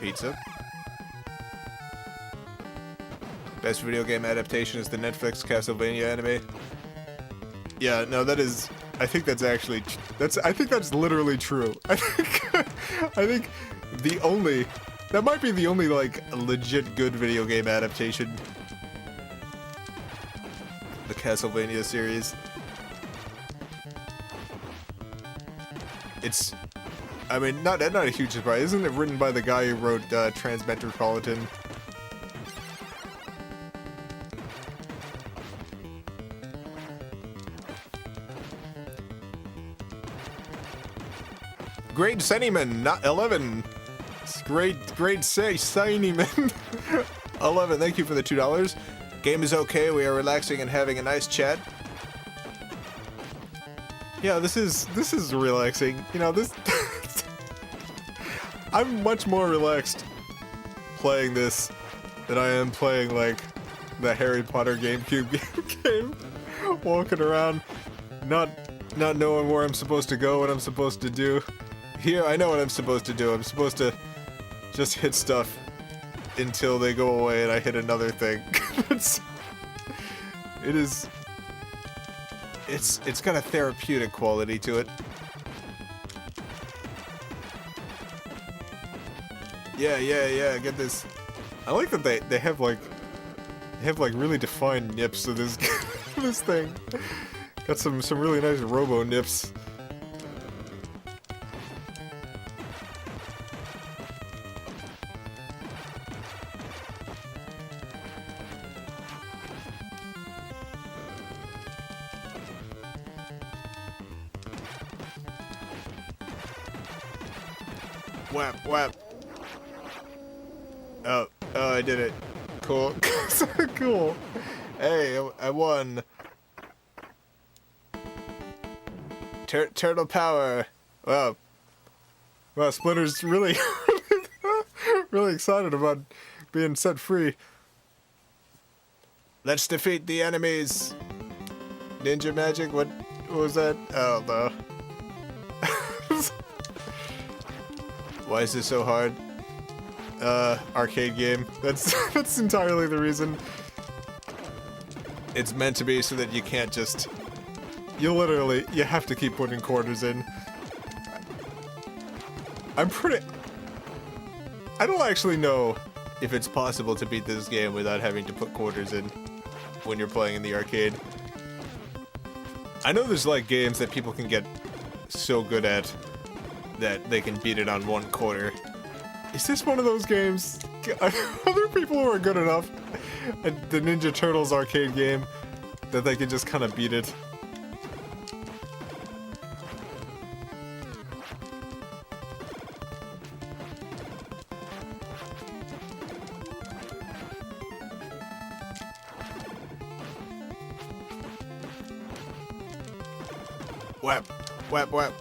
Pizza. Best video game adaptation is the Netflix Castlevania anime. Yeah, no, that is. I think that's actually. I think that's literally true. I think the only. That might be the only like legit good video game adaptation. The Castlevania series. It's. I mean, not a huge surprise. Isn't it written by the guy who wrote Transmetropolitan? Great Sennyman, not 11. Great Sennyman. 11, thank you for the $2. Game is okay, we are relaxing and having a nice chat. Yeah, this is relaxing. You know, this... I'm much more relaxed playing this than I am playing, like, the Harry Potter GameCube game. Walking around, not knowing where I'm supposed to go, what I'm supposed to do. Here, I know what I'm supposed to do. I'm supposed to just hit stuff until they go away and I hit another thing. It's got a therapeutic quality to it. Yeah, get this. I like that they have like really defined nips of this this thing. Got some really nice robo nips. Whap. Oh, I did it. Cool. Cool. Hey, I won. Turtle power. Wow. Wow, Splinter's really, really excited about being set free. Let's defeat the enemies. Ninja magic? What was that? Oh, no. Why is this so hard? Arcade game. That's entirely the reason. It's meant to be so that you can't just... You have to keep putting quarters in. I don't actually know if it's possible to beat this game without having to put quarters in when you're playing in the arcade. I know there's like games that people can get so good at that they can beat it on 1 quarter. Is this one of those games? Are there people who are good enough at the Ninja Turtles arcade game that they can just kind of beat it?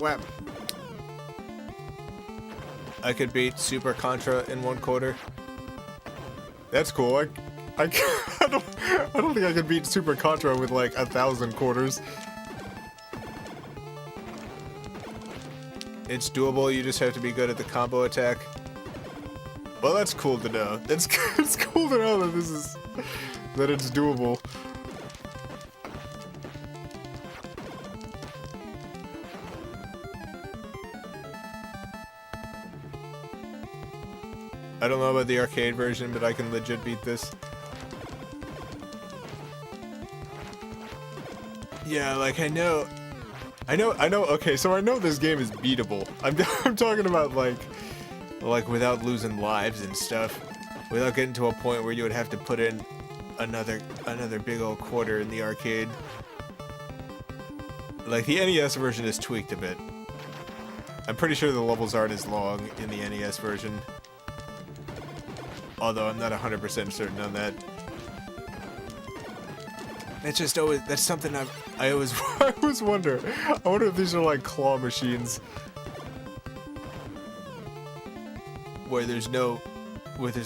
Whap. I could beat Super Contra in 1 quarter. That's cool. I don't think I could beat Super Contra with like 1,000 quarters. It's doable. You just have to be good at the combo attack. Well, that's cool to know. It's cool to know that it's doable. don't know about the arcade version, but I can legit beat this. Yeah, like I know, okay, so I know this game is beatable. I'm talking about like without losing lives and stuff, without getting to a point where you would have to put in another big old quarter in the arcade. Like the NES version is tweaked a bit. I'm pretty sure the levels aren't as long in the NES version. Although I'm not 100% certain on that. It's just always, that's something I always wonder. I wonder if these are like claw machines. Where there's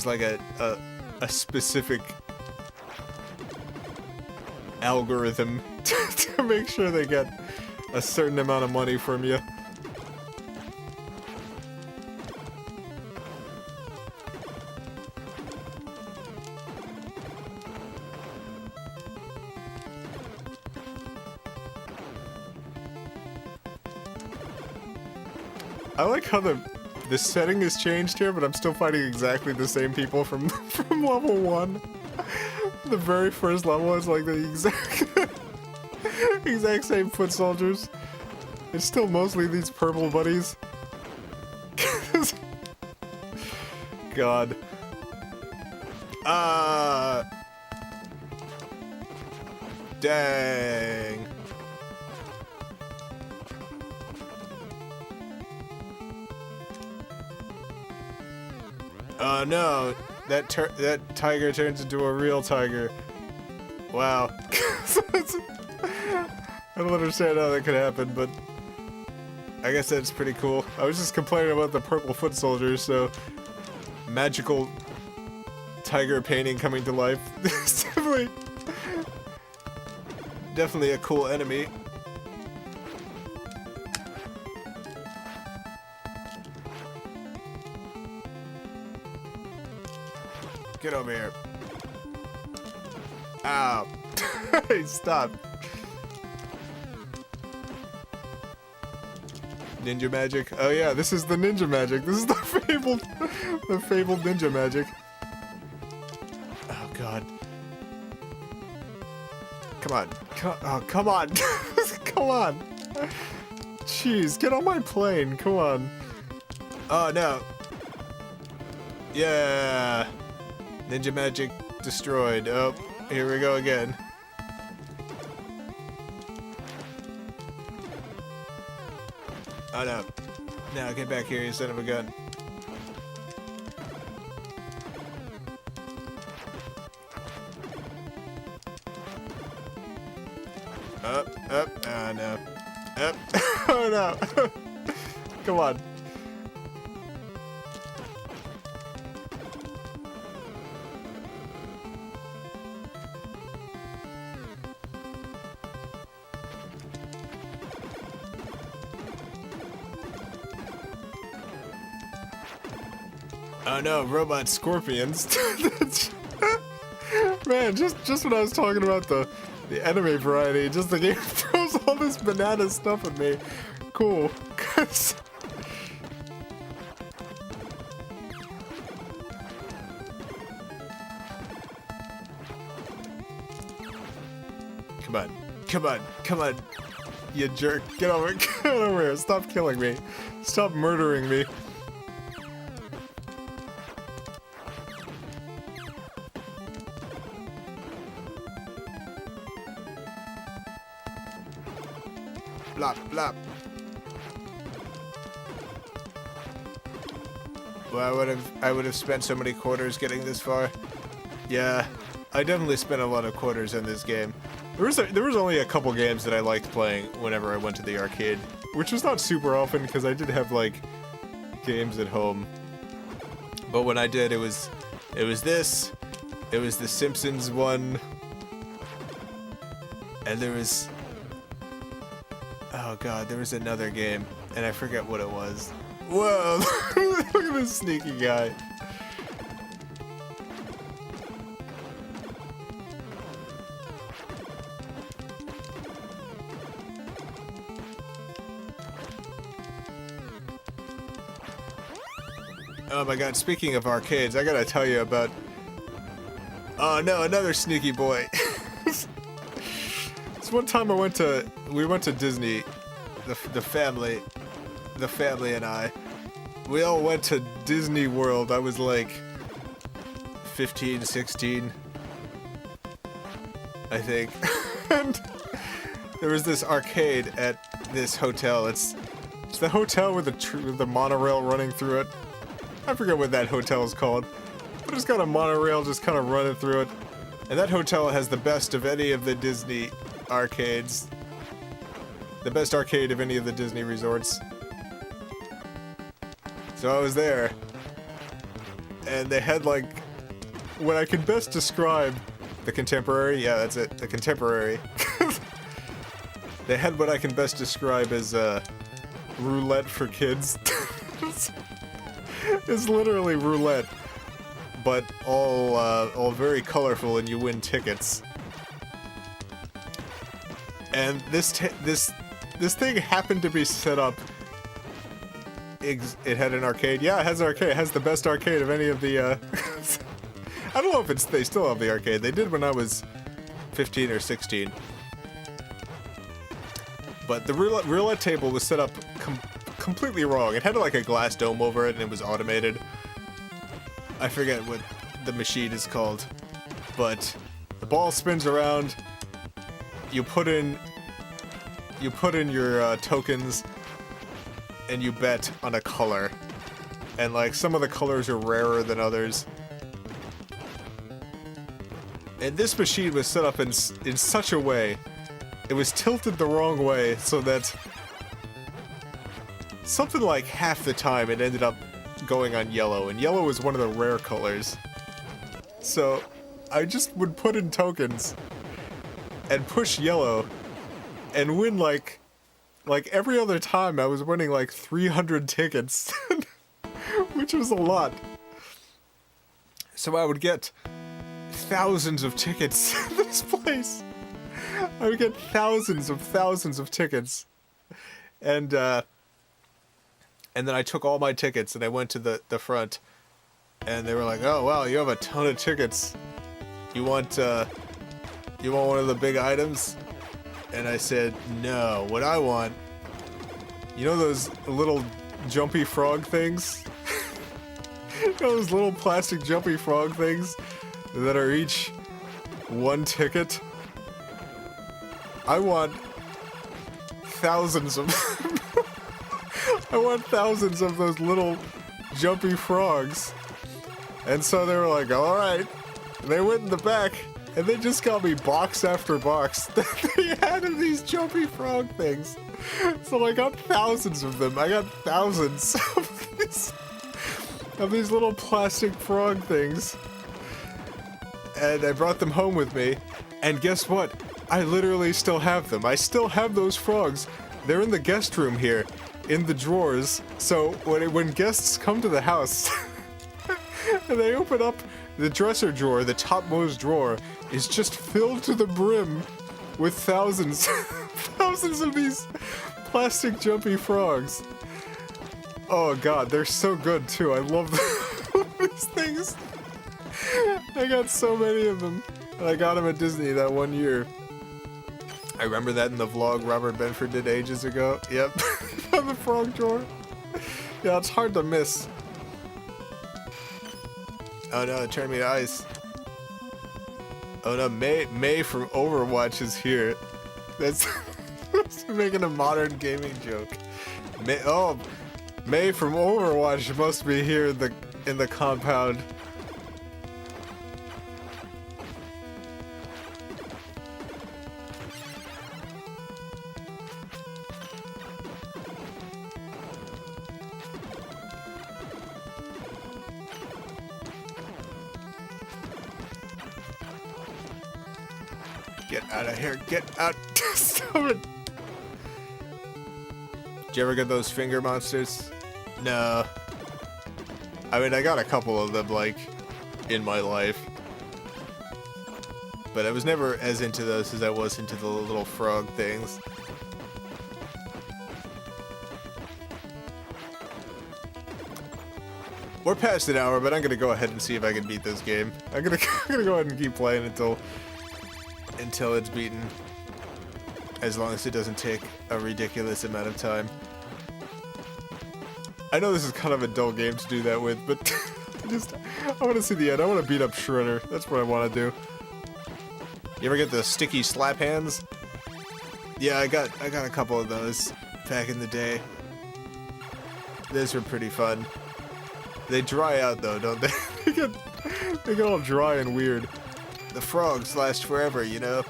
like a specific algorithm to make sure they get a certain amount of money from you. I like how the setting has changed here, but I'm still fighting exactly the same people from level 1. The very first level is like the exact same foot soldiers. It's still mostly these purple buddies. God. Dang. Oh no, that tiger turns into a real tiger. Wow. I don't understand how that could happen, but I guess that's pretty cool. I was just complaining about the purple foot soldiers, so magical tiger painting coming to life. It's definitely a cool enemy. Get over here. Ow. Hey, stop. Ninja magic. Oh yeah, this is the ninja magic. This is the fabled ninja magic. Oh god. Come on. Come on. Come on. Jeez, get on my plane. Come on. Oh no. Yeah. Ninja magic destroyed. Oh, here we go again. Oh no. Now get back here, you son of a gun. Up. Oh no. Up. Oh no. Come on. Oh no, robot scorpions. Man, just when I was talking about the anime variety, just the game throws all this banana stuff at me. Cool. Come on, you jerk. Get over here. Stop killing me. Stop murdering me. Blop, blop. Well, I would have spent so many quarters getting this far. Yeah, I definitely spent a lot of quarters in this game. There was only a couple games that I liked playing whenever I went to the arcade, which was not super often because I did have like games at home. But when I did, it was this, it was the Simpsons one, and there was, oh god, there was another game, and I forget what it was. Whoa, look at this sneaky guy. Oh my god, speaking of arcades, I gotta tell you about... Oh no, another sneaky boy. This one time we went to Disney, the family and I. We all went to Disney World. I was like 15, 16, I think. And there was this arcade at this hotel. It's the hotel with the monorail running through it. I forget what that hotel is called, but it's got a monorail just kind of running through it. And that hotel has the best of any of the Disney arcades. The best arcade of any of the Disney resorts. So I was there, and they had like, what I could best describe, the contemporary, yeah, that's it, the contemporary. They had what I can best describe as roulette for kids. It's literally roulette, but all very colorful, and you win tickets. And this thing happened to be set up. It had an arcade. Yeah, it has an arcade. It has the best arcade of any of the. I don't know if they still have the arcade. They did when I was 15 or 16. But the roulette table was set up completely wrong. It had like a glass dome over it, and it was automated. I forget what the machine is called, but the ball spins around. You put in your tokens, and you bet on a color. And like some of the colors are rarer than others. And this machine was set up in such a way, it was tilted the wrong way, so that something like half the time it ended up going on yellow, and yellow is one of the rare colors. So I just would put in tokens and push yellow and win like every other time I was winning like 300 tickets, which was a lot. So I would get thousands of tickets in this place. I would get thousands of tickets. And then I took all my tickets and I went to the front, and they were like, "Oh wow, you have a ton of tickets. You want one of the big items?" And I said, "No, what I want, you know those little jumpy frog things? You know those little plastic jumpy frog things that are each one ticket? I want thousands of them. I want thousands of those little jumpy frogs." And so they were like, "All right." And they went in the back, and they just got me box after box that they had of these jumpy frog things. So I got thousands of them. I got thousands of these little plastic frog things. And I brought them home with me. And guess what? I literally still have them. I still have those frogs. They're in the guest room here, in the drawers. So when guests come to the house, and they open up the dresser drawer, the topmost drawer is just filled to the brim with thousands of these plastic jumpy frogs. Oh god, they're so good too. I love these things. I got so many of them. And I got them at Disney that one year. I remember that in the vlog Robert Benford did ages ago. Yep. On the frog drawer. Yeah, it's hard to miss. Oh no, it turned me to ice. Oh no, May from Overwatch is here. That's making a modern gaming joke. May from Overwatch must be here in the compound. Get out of here, get out. Stop it. Did you ever get those finger monsters? No. I mean, I got a couple of them, like, in my life. But I was never as into those as I was into the little frog things. We're past an hour, but I'm gonna go ahead and see if I can beat this game. I'm gonna go ahead and keep playing until it's beaten. As long as it doesn't take a ridiculous amount of time. I know this is kind of a dull game to do that with, but I want to see the end. I want to beat up Shredder. That's what I want to do. You ever get the sticky slap hands? Yeah, I got a couple of those back in the day. Those were pretty fun. They dry out though, don't they? they get all dry and weird. The frogs last forever, you know?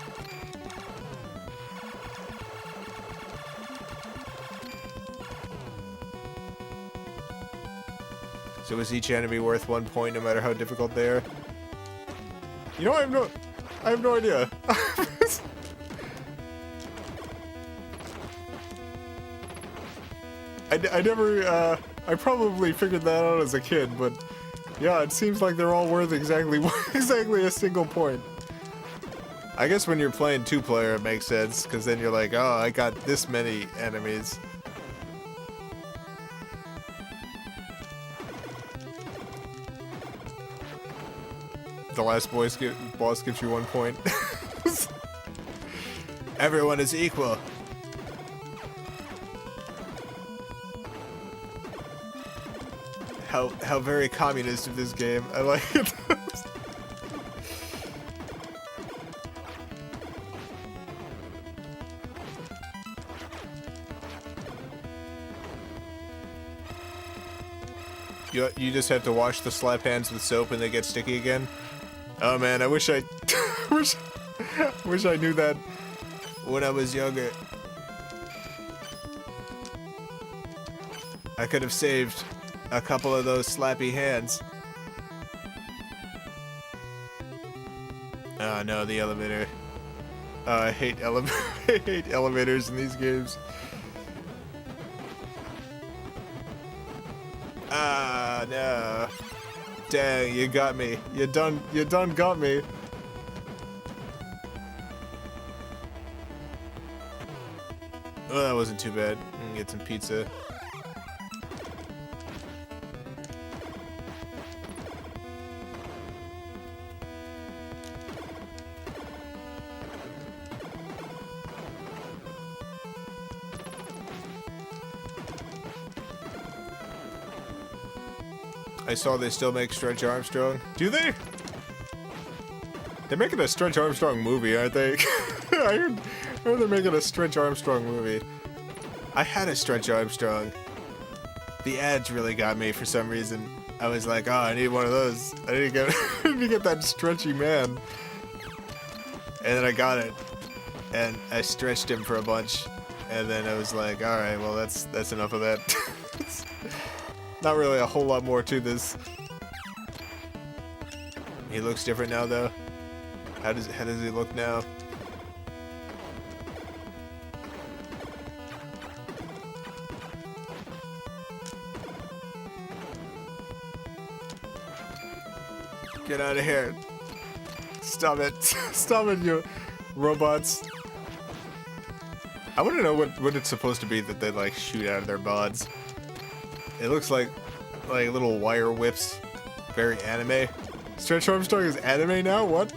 So is each enemy worth 1 point no matter how difficult they are? You know, I have no idea. I probably figured that out as a kid, but yeah, it seems like they're all worth exactly a single point. I guess when you're playing 2-player it makes sense, because then you're like, oh, I got this many enemies. The last boss gives you 1 point. Everyone is equal. How very communist of this game. I like it. You just have to wash the slap hands with soap and they get sticky again? Oh man, I wish I wish I knew that when I was younger. I could have saved a couple of those slappy hands. Oh no, the elevator. Oh, I hate I hate elevators in these games. Ah, no. Dang, you got me. You done got me. Oh, that wasn't too bad. I can get some pizza. I saw they still make Stretch Armstrong. Do they? They're making a Stretch Armstrong movie, aren't they? I heard they're making a Stretch Armstrong movie. I had a Stretch Armstrong. The ads really got me for some reason. I was like, oh, I need one of those. I need to get that stretchy man. And then I got it. And I stretched him for a bunch. And then I was like, alright, well that's enough of that. Not really a whole lot more to this. He looks different now, though. How does he look now? Get out of here! Stop it! Stop it, you robots! I want to know what it's supposed to be that they like shoot out of their bods. It looks like little wire whips. Very anime. Stretch Armstrong is anime now? What?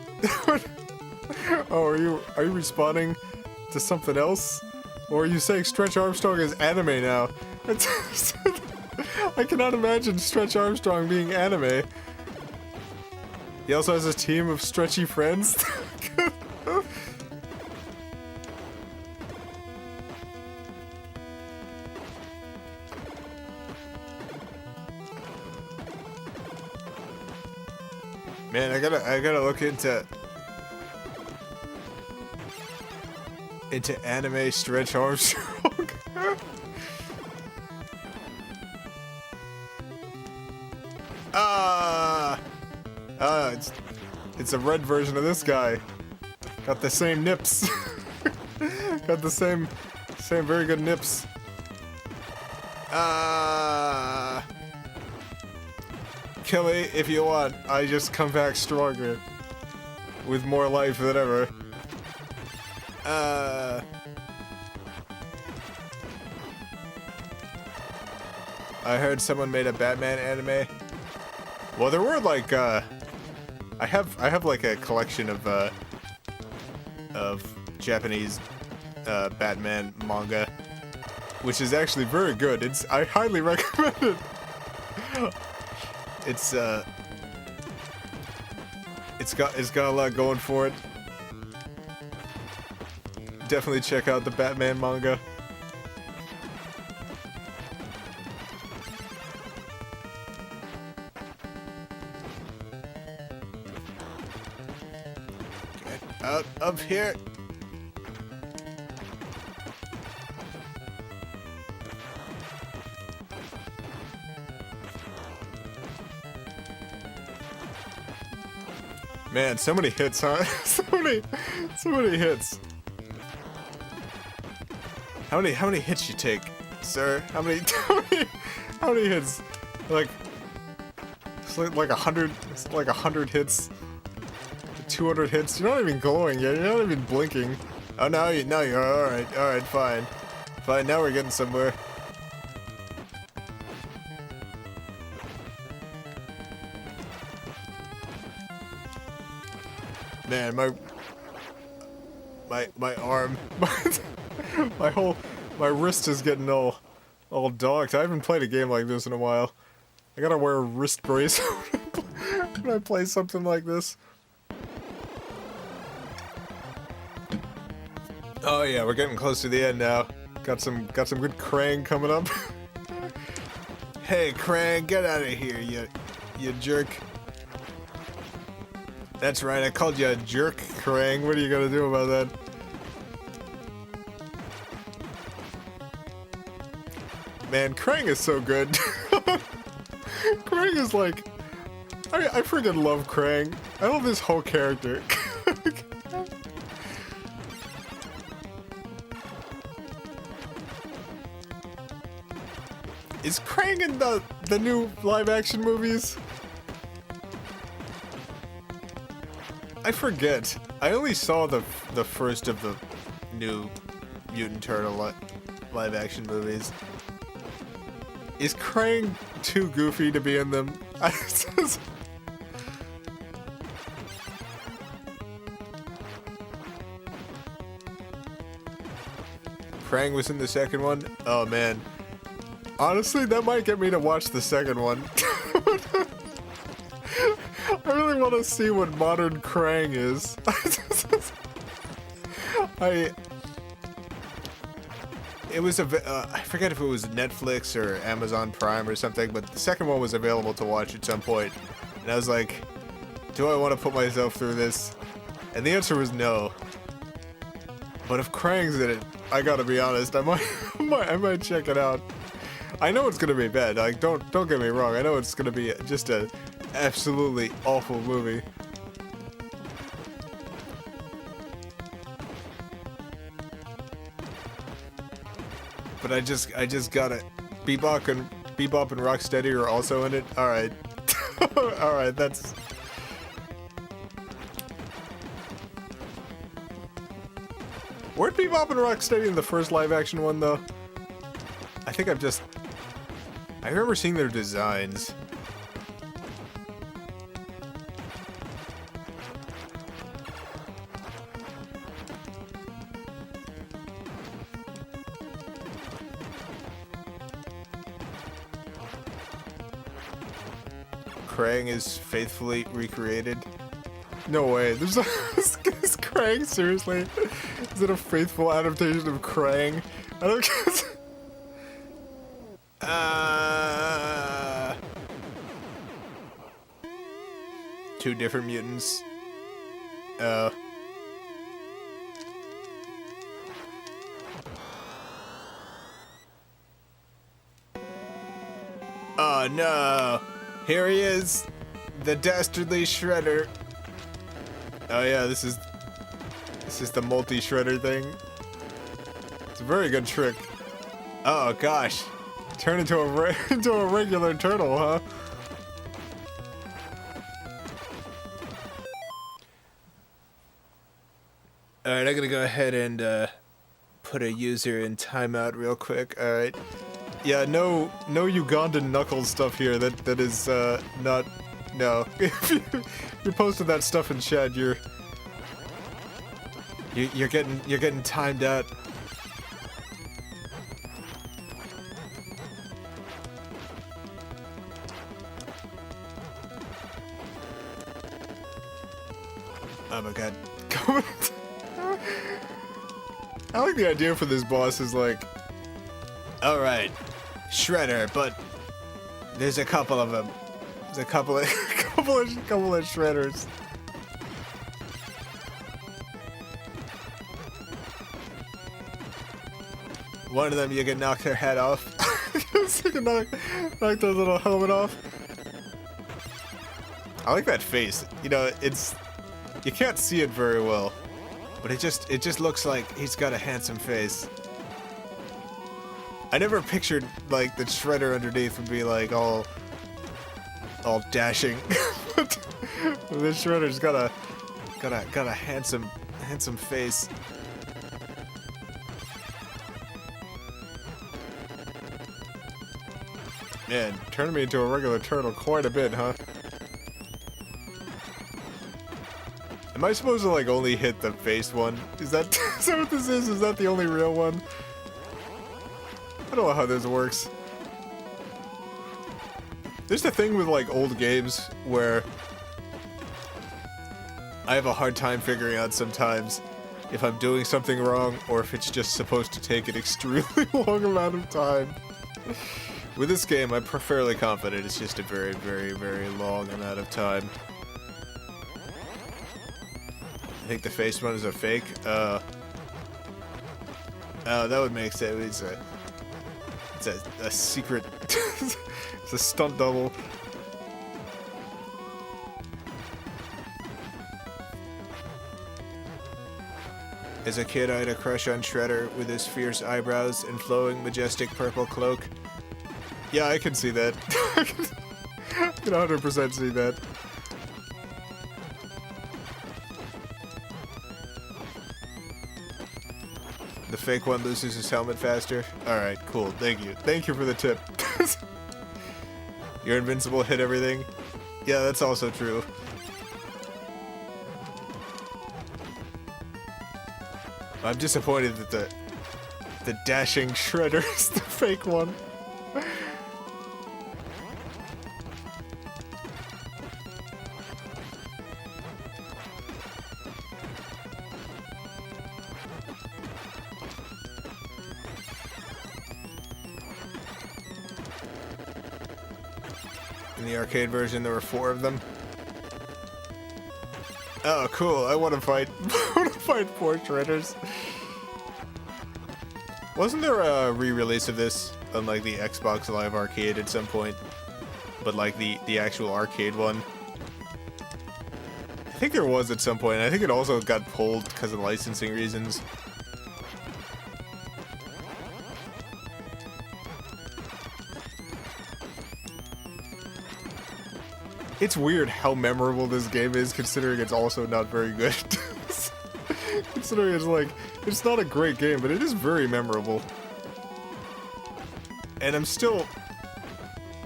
Oh, are you responding to something else? Or are you saying Stretch Armstrong is anime now? I cannot imagine Stretch Armstrong being anime. He also has a team of stretchy friends. Man, I gotta look into anime Stretch Armstrong. It's a red version of this guy. Got the same nips. Got the same very good nips. Kill me if you want. I just come back stronger. With more life than ever. I heard someone made a Batman anime. Well, there were like I have like a collection of Japanese Batman manga, which is actually very good. I highly recommend it. It's got a lot going for it. Definitely check out the Batman manga. Get out of here. Man, so many hits, huh? so many hits. How many hits you take, sir? How many hits? Like, it's like 100. It's like 100 hits. 200 hits. You're not even glowing yet. You're not even blinking. Oh, now you're all right. All right, fine. Fine. Now we're getting somewhere. Man, my arm, my wrist is getting all docked. I haven't played a game like this in a while. I gotta wear a wrist brace when I play something like this. Oh yeah, we're getting close to the end now. Got some good Krang coming up. Hey Krang, get out of here, you jerk. That's right, I called you a jerk, Krang. What are you gonna do about that? Man, Krang is so good. Krang is like... I freaking love Krang. I love this whole character. Is Krang in the new live-action movies? I forget. I only saw the first of the new Mutant Turtle live-action movies. Is Krang too goofy to be in them? Krang was in the second one? Oh man. Honestly, that might get me to watch the second one. I really want to see what modern Krang is. I forget if it was Netflix or Amazon Prime or something, but the second one was available to watch at some point. And I was like, do I want to put myself through this? And the answer was no. But if Krang's in it, I gotta be honest, I might check it out. I know it's gonna be bad, like, don't get me wrong, I know it's gonna be just a absolutely awful movie. But I just got it. Bebop and Rocksteady are also in it. All right, all right. That's. Weren't Bebop and Rocksteady in the first live-action one though? I remember seeing their designs. Krang is faithfully recreated. No way. There's is Krang, seriously? Is it a faithful adaptation of Krang? I don't guess. Two different mutants. Oh no! Here he is! The dastardly Shredder! Oh yeah, this is the multi-shredder thing. It's a very good trick. Oh gosh. Turn into a regular turtle, huh? Alright, I'm gonna go ahead and put a user in timeout real quick. Alright. Yeah, no Ugandan knuckles stuff here. That is not No. If you're posting that stuff in chat, you're getting timed out. Oh my god. I like the idea for this boss is like, alright, Shredder, but there's a couple of them. There's a couple of Shredders. One of them you can knock their head off. You can knock their little helmet off. I like that face. You know, you can't see it very well, but it just looks like he's got a handsome face. I never pictured like the Shredder underneath would be like all dashing. But this Shredder's got a handsome face. Man, turned me into a regular turtle quite a bit, huh? Am I supposed to like only hit the face one? Is that what this is? Is that the only real one? I don't know how this works. There's the thing with like old games where I have a hard time figuring out sometimes if I'm doing something wrong or if it's just supposed to take an extremely long amount of time. With this game, I'm fairly confident it's just a very, very, very long amount of time. I think the face one is a fake. Oh, that would make sense. It's a secret. It's a stunt double. As a kid, I had a crush on Shredder with his fierce eyebrows and flowing, majestic purple cloak. Yeah, I can see that. I can 100% see that. The fake one loses his helmet faster. Alright, cool. Thank you. Thank you for the tip. You're invincible, hit everything. Yeah, that's also true. I'm disappointed that the dashing Shredder is the fake one. In the arcade version, there were 4 of them. Oh, cool! I want to fight. I want to fight 4 Shredders. Wasn't there a re-release of this on like the Xbox Live Arcade at some point? But like the actual arcade one. I think there was at some point. I think it also got pulled because of licensing reasons. It's weird how memorable this game is, considering it's also not very good. Considering it's like, it's not a great game, but it is very memorable. And I'm still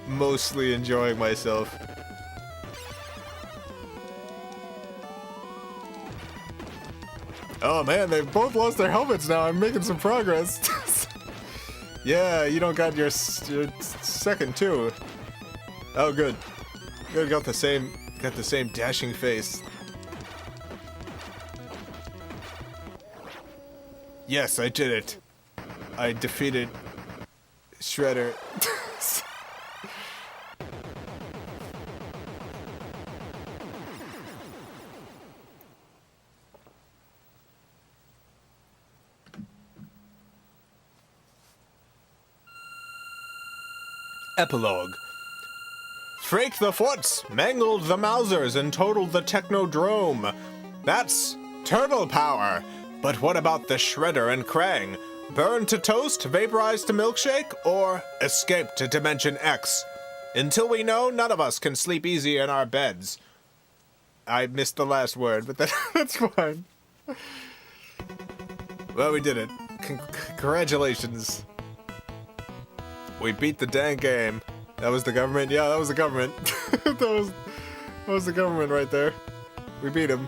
mostly enjoying myself. Oh man, they've both lost their helmets now. I'm making some progress. Yeah, you don't got your second too. Oh, good. Good, got the same dashing face. Yes, I did it. I defeated Shredder. Epilogue. Frake the Foots mangled the Mousers and totaled the Technodrome. That's turtle power. But what about the Shredder and Krang? Burned to toast, vaporized to milkshake, or escaped to Dimension X? Until we know, none of us can sleep easy in our beds. I missed the last word, but that's fine. Well, we did it. Congratulations. We beat the dang game. That was the government? Yeah, that was the government. was the government right there. We beat him.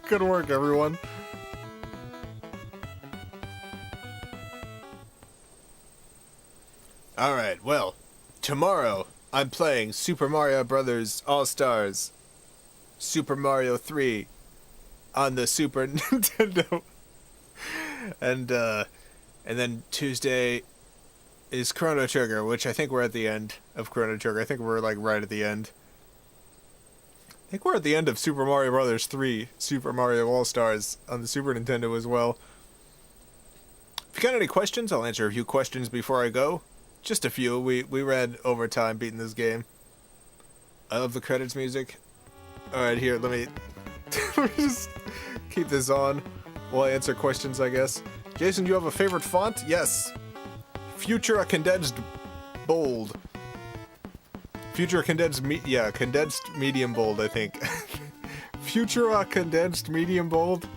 Good work, everyone. Alright, well, tomorrow I'm playing Super Mario Bros. All-Stars Super Mario 3 on the Super Nintendo. And then Tuesday is Chrono Trigger, which I think we're at the end of Chrono Trigger. I think we're like right at the end. I think we're at the end of Super Mario Bros. 3, Super Mario All-Stars on the Super Nintendo as well. If you got any questions, I'll answer a few questions before I go. Just a few. We ran overtime beating this game. I love the credits music. Alright, here, let me just keep this on while I answer questions, I guess. Jason, do you have a favorite font? Yes. Futura Condensed Bold. Futura Condensed Condensed Medium Bold, I think. Futura Condensed Medium Bold?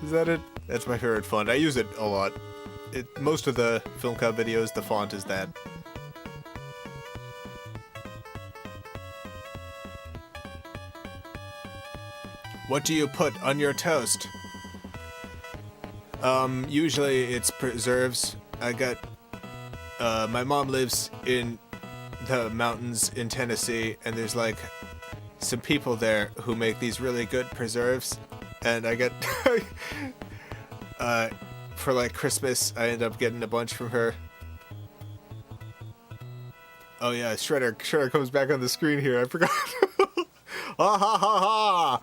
Is that it? That's my favorite font. I use it a lot. Most of the FilmCow videos, the font is that. What do you put on your toast? Usually it's preserves. I got, my mom lives in the mountains in Tennessee, and there's like some people there who make these really good preserves, and I get, for like Christmas, I end up getting a bunch from her. Oh yeah, Shredder comes back on the screen here, I forgot. Ha ha ha ha!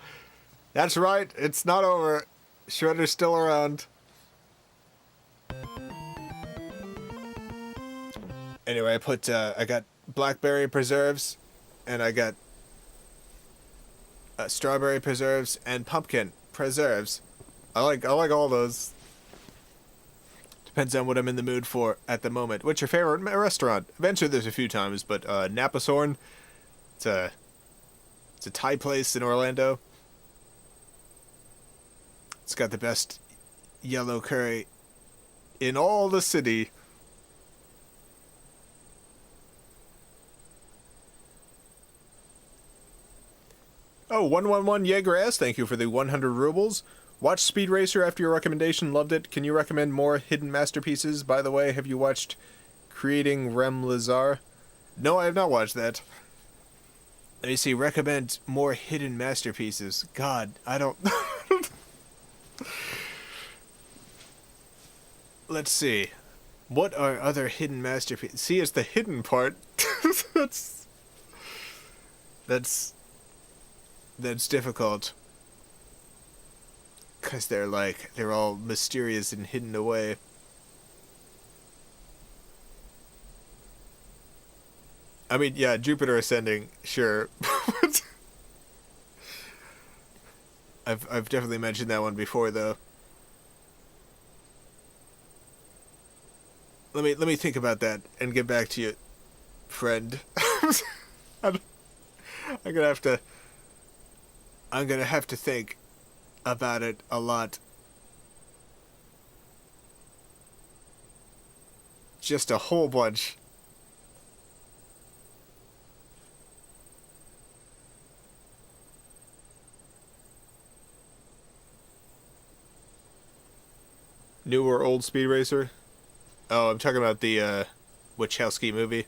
That's right, it's not over. Shredder's still around. Anyway, I got blackberry preserves, and I got strawberry preserves and pumpkin preserves. I like all those. Depends on what I'm in the mood for at the moment. What's your favorite restaurant? I've answered this a few times, but Napasorn. It's a Thai place in Orlando. It's got the best yellow curry in all the city. Oh, 111 Jaeger S, thank you for the 100 rubles. Watched Speed Racer after your recommendation, loved it. Can you recommend more hidden masterpieces? By the way, have you watched Creating Rem Lazar? No, I have not watched that. Let me see, recommend more hidden masterpieces. God, I don't... Let's see. What are other hidden masterpieces? See, it's the hidden part. That's difficult. Because they're all mysterious and hidden away. I mean, yeah, Jupiter Ascending, sure. I've definitely mentioned that one before, though. Let me think about that and get back to you, friend. I'm gonna have to think about it a lot. Just a whole bunch. New or old Speed Racer? Oh, I'm talking about the Wachowski movie.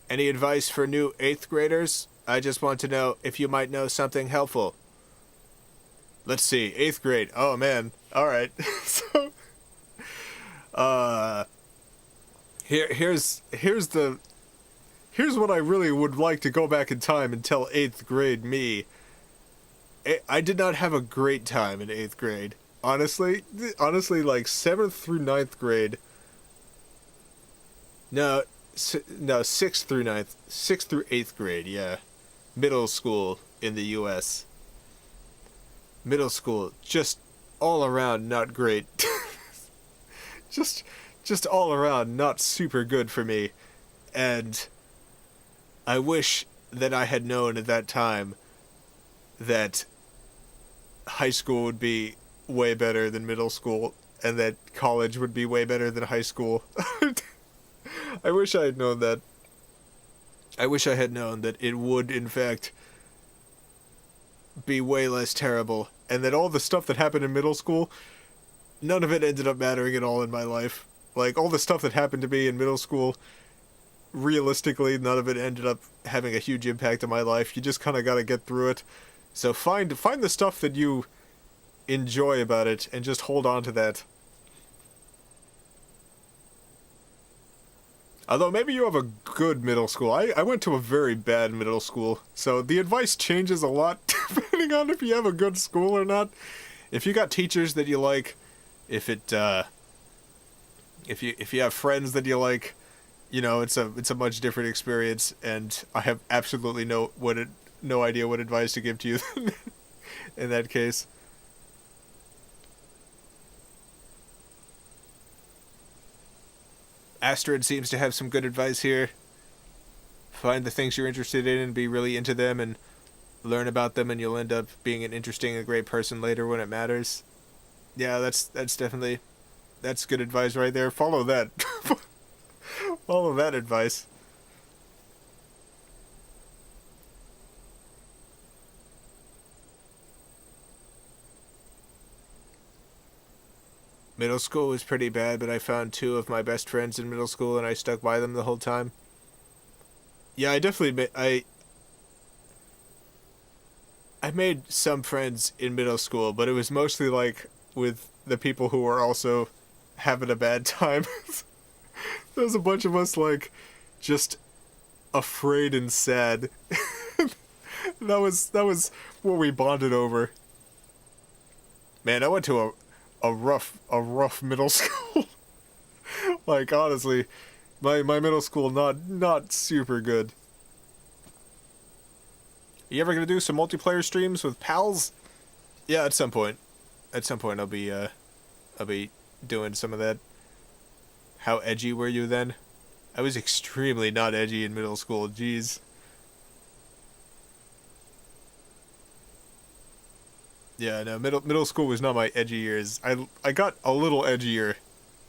Any advice for new 8th graders? I just want to know if you might know something helpful. Let's see, 8th grade. Oh man. Alright. So here's what I really would like to go back in time and tell 8th grade me. I did not have a great time in 8th grade. Honestly, like 7th through 9th grade. No, 6th through 9th. 6th through 8th grade, yeah. Middle school in the U.S. Middle school, just all around not great. just all around not super good for me. And I wish that I had known at that time that high school would be way better than middle school. and that college would be way better than high school. I wish I had known that. I wish I had known that it would, in fact, be way less terrible, and that all the stuff that happened in middle school, none of it ended up mattering at all in my life. Like, all the stuff that happened to me in middle school, realistically, none of it ended up having a huge impact on my life. You just kind of got to get through it. So find the stuff that you enjoy about it, and just hold on to that. Although maybe you have a good middle school. I went to a very bad middle school, so the advice changes a lot depending on if you have a good school or not. If you got teachers that you like, if you have friends that you like, you know, it's a much different experience. And I have absolutely no idea what advice to give to you in that case. Astrid seems to have some good advice here. Find the things you're interested in and be really into them and learn about them, and you'll end up being an interesting and great person later when it matters. Yeah, that's definitely, that's good advice right there. Follow that. Follow that advice. Middle school was pretty bad, but I found 2 of my best friends in middle school, and I stuck by them the whole time. Yeah, I definitely I made some friends in middle school, but it was mostly like with the people who were also having a bad time. There was a bunch of us like just afraid and sad. That was what we bonded over. Man, I went to a rough middle school. Like, honestly, my middle school not super good. You ever gonna do some multiplayer streams with pals? Yeah, at some point. At some point I'll be doing some of that. How edgy were you then? I was extremely not edgy in middle school, jeez. Yeah, no, middle school was not my edgy years. I got a little edgier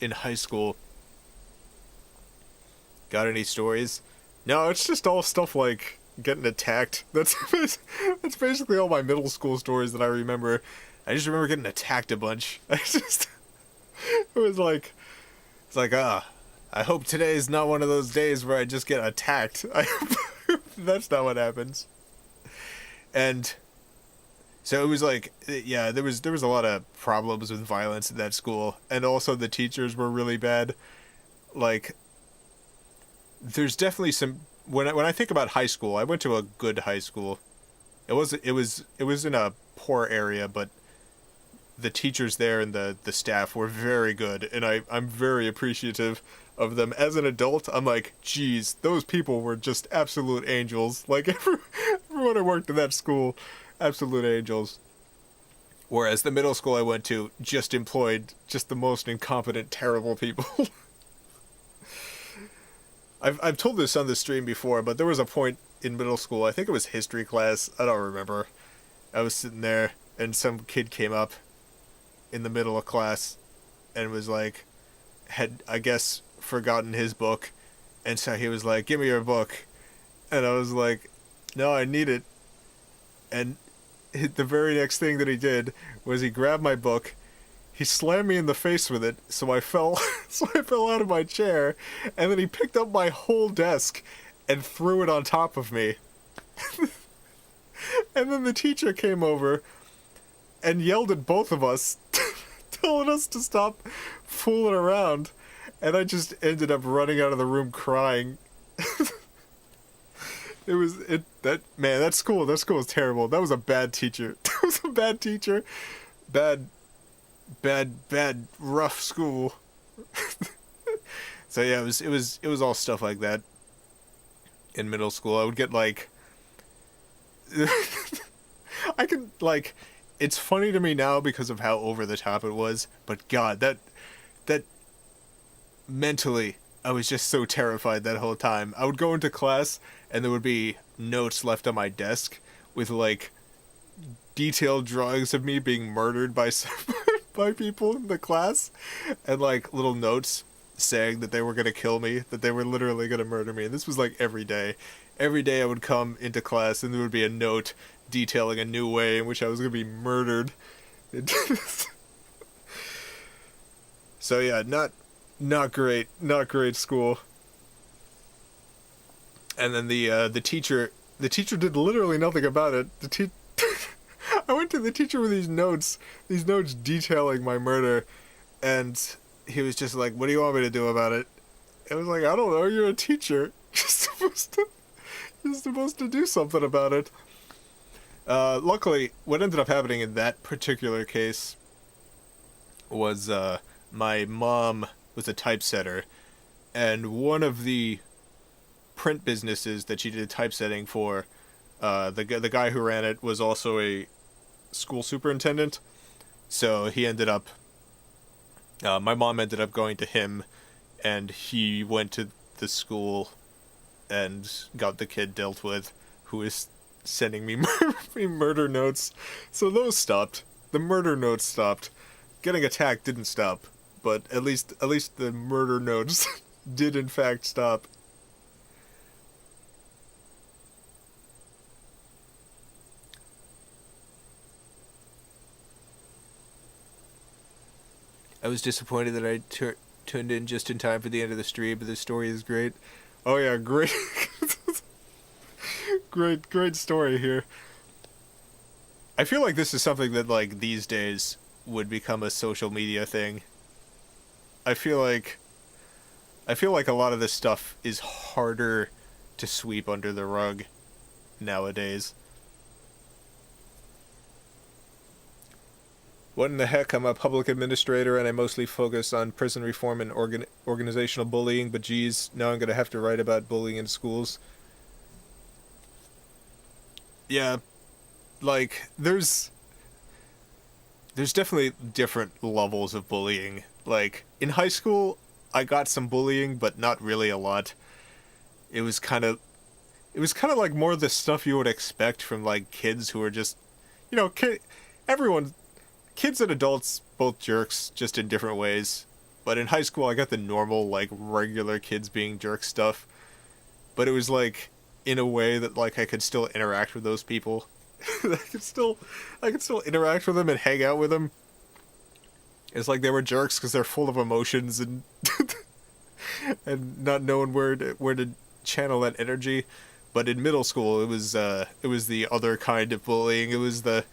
in high school. Got any stories? No, it's just all stuff like getting attacked. That's basically all my middle school stories that I remember. I just remember getting attacked a bunch. It was like, it's like, I hope today's not one of those days where I just get attacked. That's not what happens. And so it was like, yeah, there was a lot of problems with violence at that school, and also the teachers were really bad. Like, there's definitely some, when I think about high school, I went to a good high school. It was in a poor area, but the teachers there and the staff were very good, and I'm very appreciative of them. As an adult, I'm like, geez, those people were just absolute angels. Like, everyone who worked in that school, absolute angels. Whereas the middle school I went to just employed just the most incompetent, terrible people. I've told this on the stream before, but there was a point in middle school, I think it was history class, I don't remember. I was sitting there, and some kid came up in the middle of class and was like, had, I guess, forgotten his book, and so he was like, give me your book. And I was like, no, I need it. And the very next thing that he did was he grabbed my book, he slammed me in the face with it, so I fell out of my chair, and then he picked up my whole desk and threw it on top of me. And then the teacher came over and yelled at both of us, telling us to stop fooling around, and I just ended up running out of the room crying. That school was terrible. That was a bad teacher. That was a bad teacher. Bad, rough school. So yeah, it was all stuff like that. In middle school, I would get like, I could like, it's funny to me now because of how over the top it was, but God, that mentally, I was just so terrified that whole time. I would go into class and there would be notes left on my desk with like detailed drawings of me being murdered by someone. by people in the class, and like little notes saying that they were gonna kill me, that they were literally gonna murder me. And this was like every day. Every day I would come into class and there would be a note detailing a new way in which I was gonna be murdered. So yeah, not great, not great school. And then the teacher did literally nothing about it. I went to the teacher with these notes detailing my murder, and he was just like, "What do you want me to do about it?" I was like, "I don't know. You're a teacher. You're supposed to do something about it." Luckily, what ended up happening in that particular case was my mom was a typesetter, and one of the print businesses that she did typesetting for, the guy who ran it was also a school superintendent. So he ended up, my mom ended up going to him, and he went to the school and got the kid dealt with, who is sending me murder notes. So those stopped. The murder notes stopped. Getting attacked didn't stop, but at least the murder notes did in fact stop. I was disappointed that I tuned in just in time for the end of the stream, but this story is great. Oh yeah, great. great story here. I feel like this is something that, like, these days would become a social media thing. I feel like a lot of this stuff is harder to sweep under the rug nowadays. What in the heck? I'm a public administrator and I mostly focus on prison reform and organizational bullying, but geez, now I'm gonna have to write about bullying in schools. Yeah, like, there's definitely different levels of bullying. Like, in high school, I got some bullying, but not really a lot. It was kind of like more the stuff you would expect from, like, kids who are just, you know, kids and adults, both jerks, just in different ways. But in high school, I got the normal, like, regular kids being jerk stuff. But it was, like, in a way that, like, I could still interact with those people. I could still interact with them and hang out with them. It's like they were jerks because they're full of emotions and and not knowing where to channel that energy. But in middle school, it was the other kind of bullying. It was the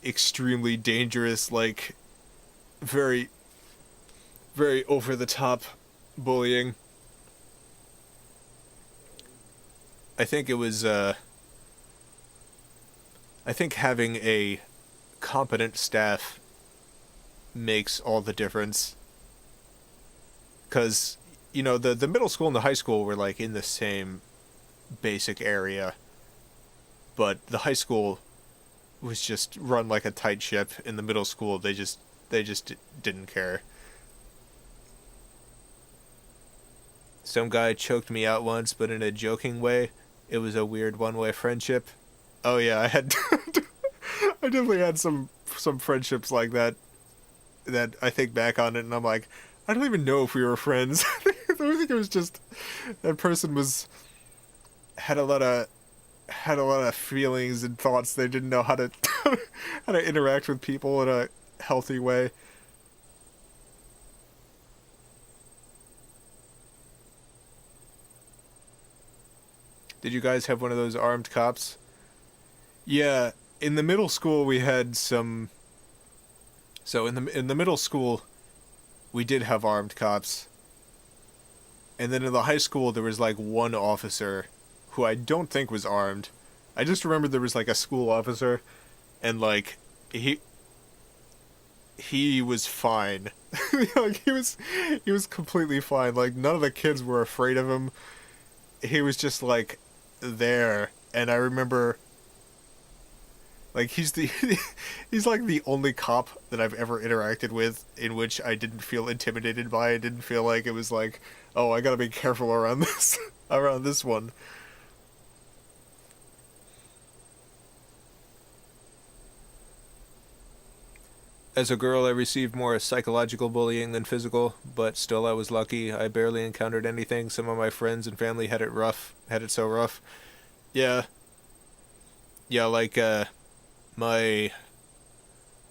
extremely dangerous, like, very, very over the top bullying. I think it was I think having a competent staff makes all the difference. Because, you know, the middle school and the high school were, like, in the same basic area. But the high school was just run like a tight ship. In the middle school, they just didn't care. Some guy choked me out once, but in a joking way. It was a weird one-way friendship. Oh yeah, I definitely had some friendships like that I think back on it and I'm like, I don't even know if we were friends. I think it was just that person had a lot of feelings and thoughts. They didn't know how to interact with people in a healthy way. Did you guys have one of those armed cops? Yeah, in the middle school we had some. So in the middle school, we did have armed cops. And then in the high school there was, like, one officer who I don't think was armed. I just remember there was, like, a school officer, and, like, he was fine. Like, he was completely fine. Like, none of the kids were afraid of him. He was just, like, there, and I remember, like, he's like the only cop that I've ever interacted with in which I didn't feel intimidated by. I didn't feel like it was like, oh, I gotta be careful around this one. As a girl, I received more psychological bullying than physical, but still I was lucky. I barely encountered anything. Some of my friends and family had it rough, had it so rough. Yeah, yeah, like my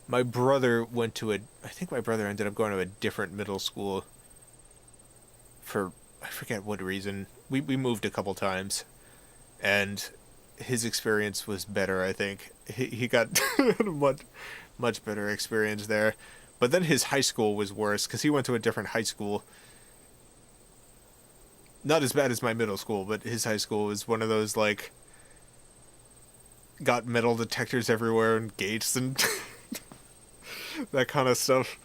my brother went to a I think my brother ended up going to a different middle school for I forget what reason. We moved a couple times and his experience was better, I think. He got a much better experience there. But then his high school was worse cuz he went to a different high school. Not as bad as my middle school, but his high school was one of those like got metal detectors everywhere and gates and that kind of stuff.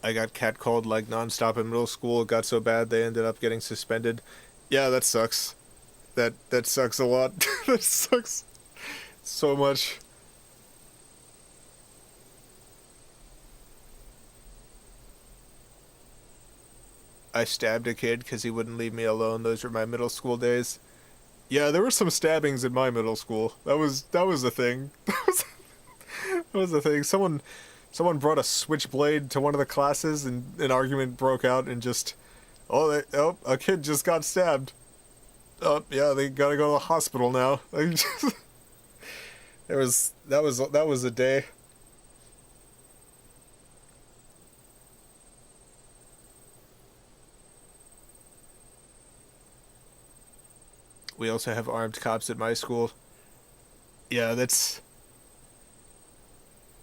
I got catcalled like nonstop in middle school. It got so bad they ended up getting suspended. Yeah, that sucks. That sucks a lot. That sucks so much. I stabbed a kid because he wouldn't leave me alone. Those were my middle school days. Yeah, there were some stabbings in my middle school. That was a thing. That was a thing. Someone brought a switchblade to one of the classes, and an argument broke out, and just a kid just got stabbed. Oh yeah, they gotta go to the hospital now. That was a day. We also have armed cops at my school. Yeah, that's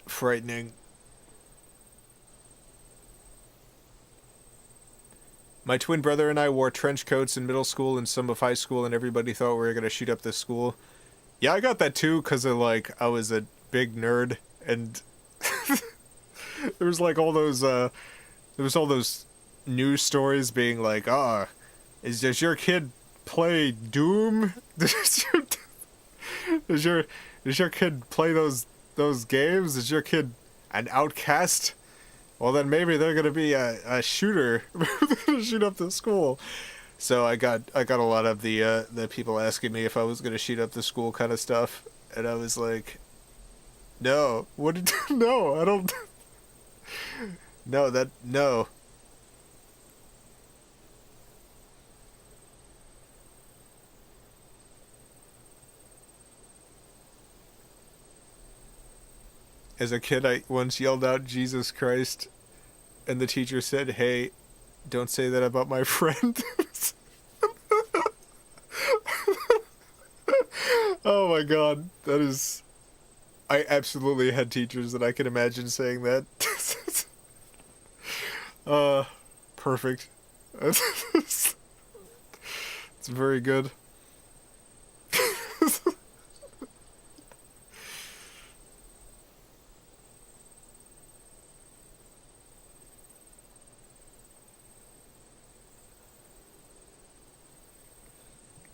frightening. My twin brother and I wore trench coats in middle school and some of high school, and everybody thought we were gonna shoot up this school. Yeah, I got that too, cause of like I was a big nerd, and there was like all those there was all those news stories being like, does your kid play Doom? Does your does your kid play those games? Is your kid an outcast? Well, then maybe they're gonna be a shooter, shoot up the school. So I got a lot of the people asking me if I was gonna shoot up the school kind of stuff, and I was like, no, what did no, I don't, no. As a kid, I once yelled out Jesus Christ, and the teacher said, "Hey, don't say that about my friend." Oh my god, that is. I absolutely had teachers that I can imagine saying that. uh, Perfect. It's very good.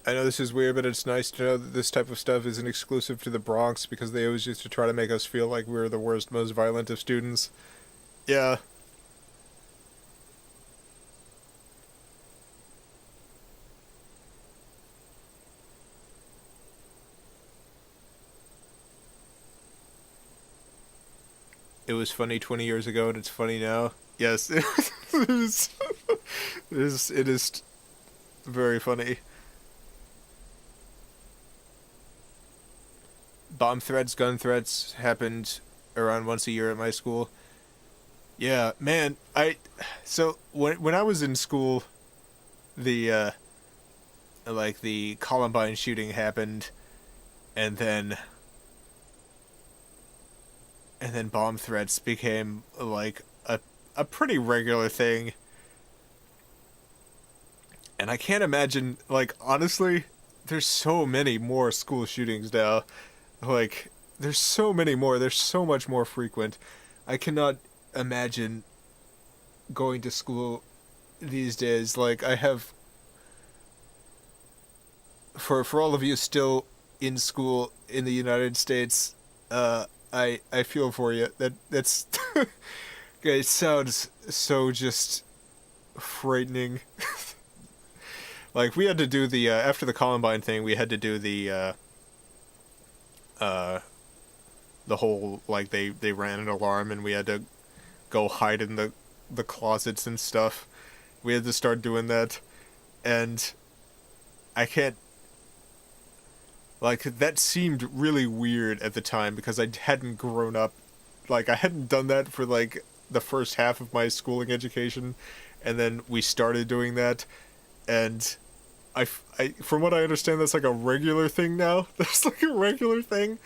I know this is weird, but it's nice to know that this type of stuff isn't exclusive to the Bronx because they always used to try to make us feel like we were the worst, most violent of students. Yeah, it was funny 20 years ago and it's funny now. Yes, it is, it is very funny. Bomb threats, gun threats happened around once a year at my school. Yeah, man, so when I was in school, the like the Columbine shooting happened, and then bomb threats became like a pretty regular thing. And I can't imagine, like, honestly, there's so many more school shootings now. Like, there's so many more. They're so much more frequent. I cannot imagine going to school these days. Like, I have, for all of you still in school in the United States, I feel for you. That's it sounds so just frightening. Like we had to do the after the Columbine thing, we had to do uh the whole like they ran an alarm and we had to go hide in the closets and stuff. We had to start doing that, and I can't. Like, that seemed really weird at the time because I hadn't grown up. Like, I hadn't done that for, like, the first half of my schooling education, and then we started doing that, and from what I understand, that's, like, a regular thing now. That's, like, a regular thing.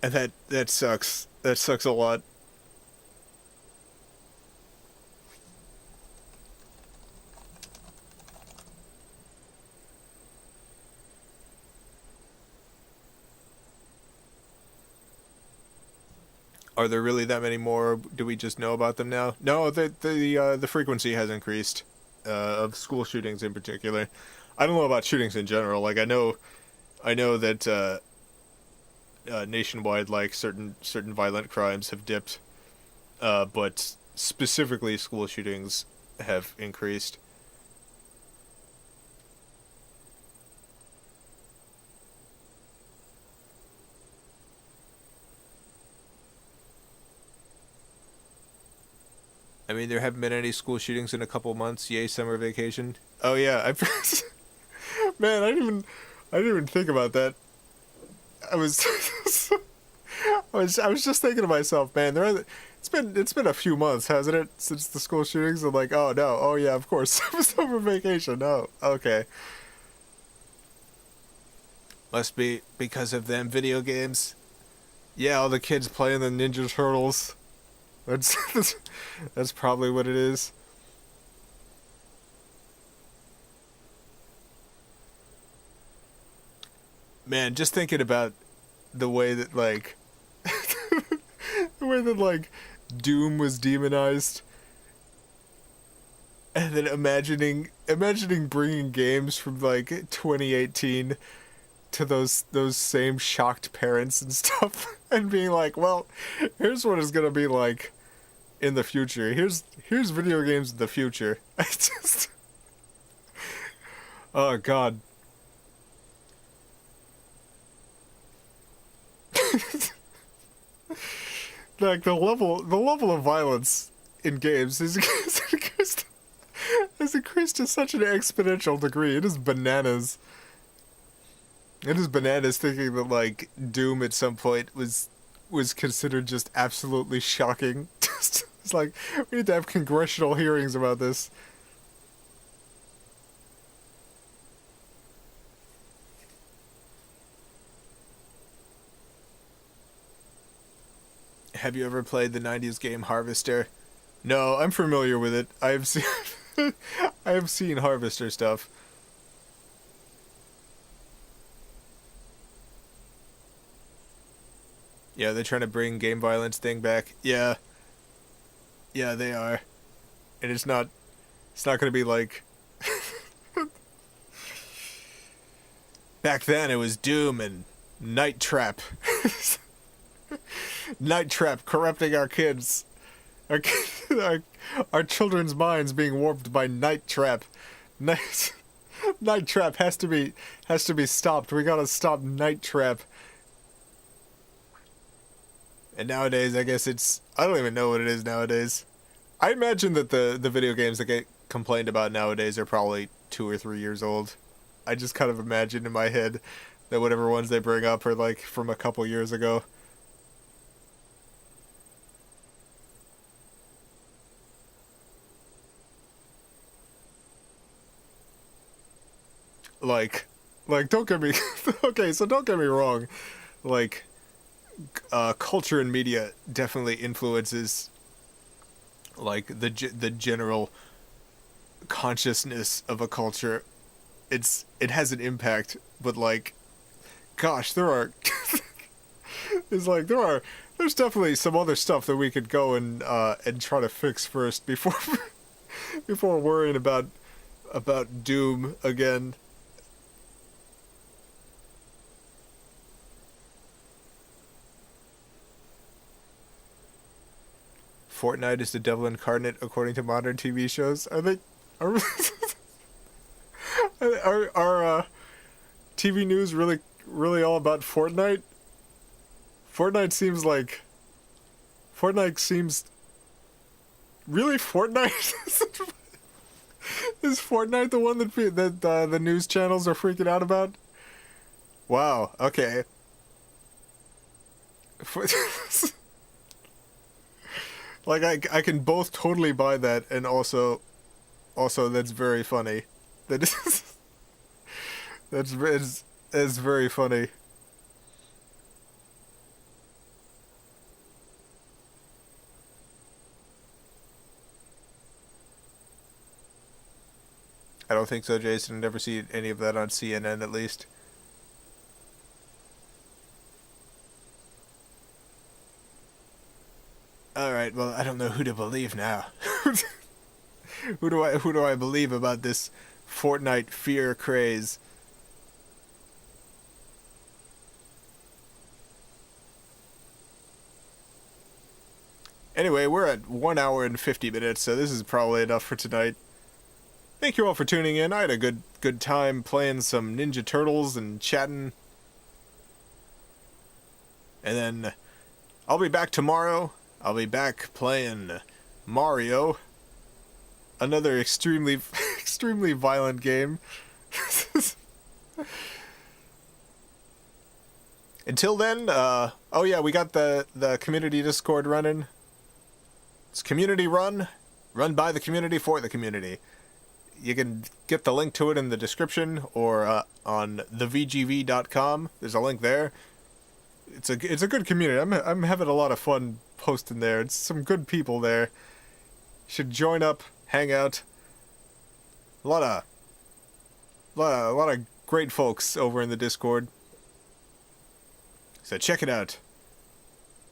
And that sucks. That sucks a lot. Are there really that many more? Do we just know about them now? No, the frequency has increased, of school shootings in particular. I don't know about shootings in general. Like I know that nationwide, like certain violent crimes have dipped, but specifically school shootings have increased. I mean, there haven't been any school shootings in a couple months. Yay, summer vacation. Oh yeah, man, I didn't even think about that. I was, I was just thinking to myself, man, it's been a few months, hasn't it, since the school shootings? I'm like, oh no, oh yeah, of course, summer vacation. Oh, okay. Must be because of them video games. Yeah, all the kids playing the Ninja Turtles. That's that's probably what it is. Man, just thinking about the way that like the way that like Doom was demonized, and then imagining bringing games from like 2018 to those same shocked parents and stuff, and being like, well, here's what it's gonna be like in the future. Here's video games in the future. I just, oh god. Like the level of violence in games has increased to such an exponential degree. It is bananas. It is bananas thinking that like Doom at some point was considered just absolutely shocking. It's like we need to have congressional hearings about this. Have you ever played the 90s game Harvester? No, I'm familiar with it. I have seen I have seen Harvester stuff. Yeah, they're trying to bring game violence thing back. Yeah. Yeah, they are. And it's not going to be like back then it was Doom and Night Trap. Night Trap corrupting our kids. Our, our, our children's minds being warped by Night Trap. Night, Night Trap has to be stopped. We gotta stop Night Trap. And nowadays, I guess I don't even know what it is nowadays. I imagine that the video games that get complained about nowadays are probably 2 or 3 years old. I just kind of imagine in my head that whatever ones they bring up are like from a couple years ago. Like, don't get me, okay, so don't get me wrong. Like, culture and media definitely influences like the general consciousness of a culture. It has an impact, but like, gosh, it's like there's definitely some other stuff that we could go and try to fix first before before worrying about Doom again. Fortnite is the devil incarnate according to modern TV shows. Are they? Are, Are TV news really all about Fortnite? Fortnite seems really Fortnite. Is Fortnite the one that the news channels are freaking out about? Wow. Okay. Like I can both totally buy that, and also that's very funny. That is that's very funny. I don't think so, Jason. I never see any of that on CNN, at least. All right. Well, I don't know who to believe now. Who do I believe about this Fortnite fear craze? Anyway, we're at 1 hour and 50 minutes, so this is probably enough for tonight. Thank you all for tuning in. I had a good time playing some Ninja Turtles and chatting. And then I'll be back tomorrow. I'll be back playing Mario. Another extremely extremely violent game. Until then, oh yeah, we got the community Discord running. It's community run by the community for the community. You can get the link to it in the description or on thevgv.com. There's a link there. It's a good community. I'm having a lot of fun posting there. It's some good people there. You should join up, hang out. A lot of great folks over in the Discord. So check it out.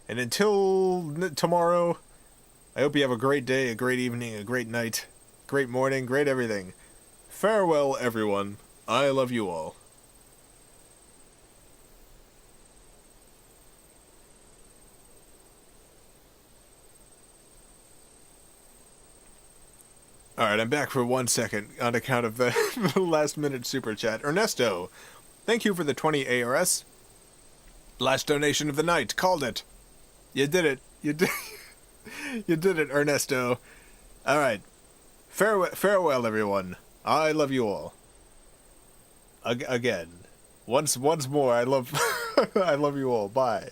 And until tomorrow, I hope you have a great day, a great evening, a great night, great morning, great everything. Farewell, everyone. I love you all. Alright, I'm back for 1 second on account of the last minute super chat. Ernesto, thank you for the 20 ARS. Last donation of the night. Called it. You did it. You did it, Ernesto. Alright. Farewell, everyone. I love you all. Again. Once more, I love I love you all. Bye.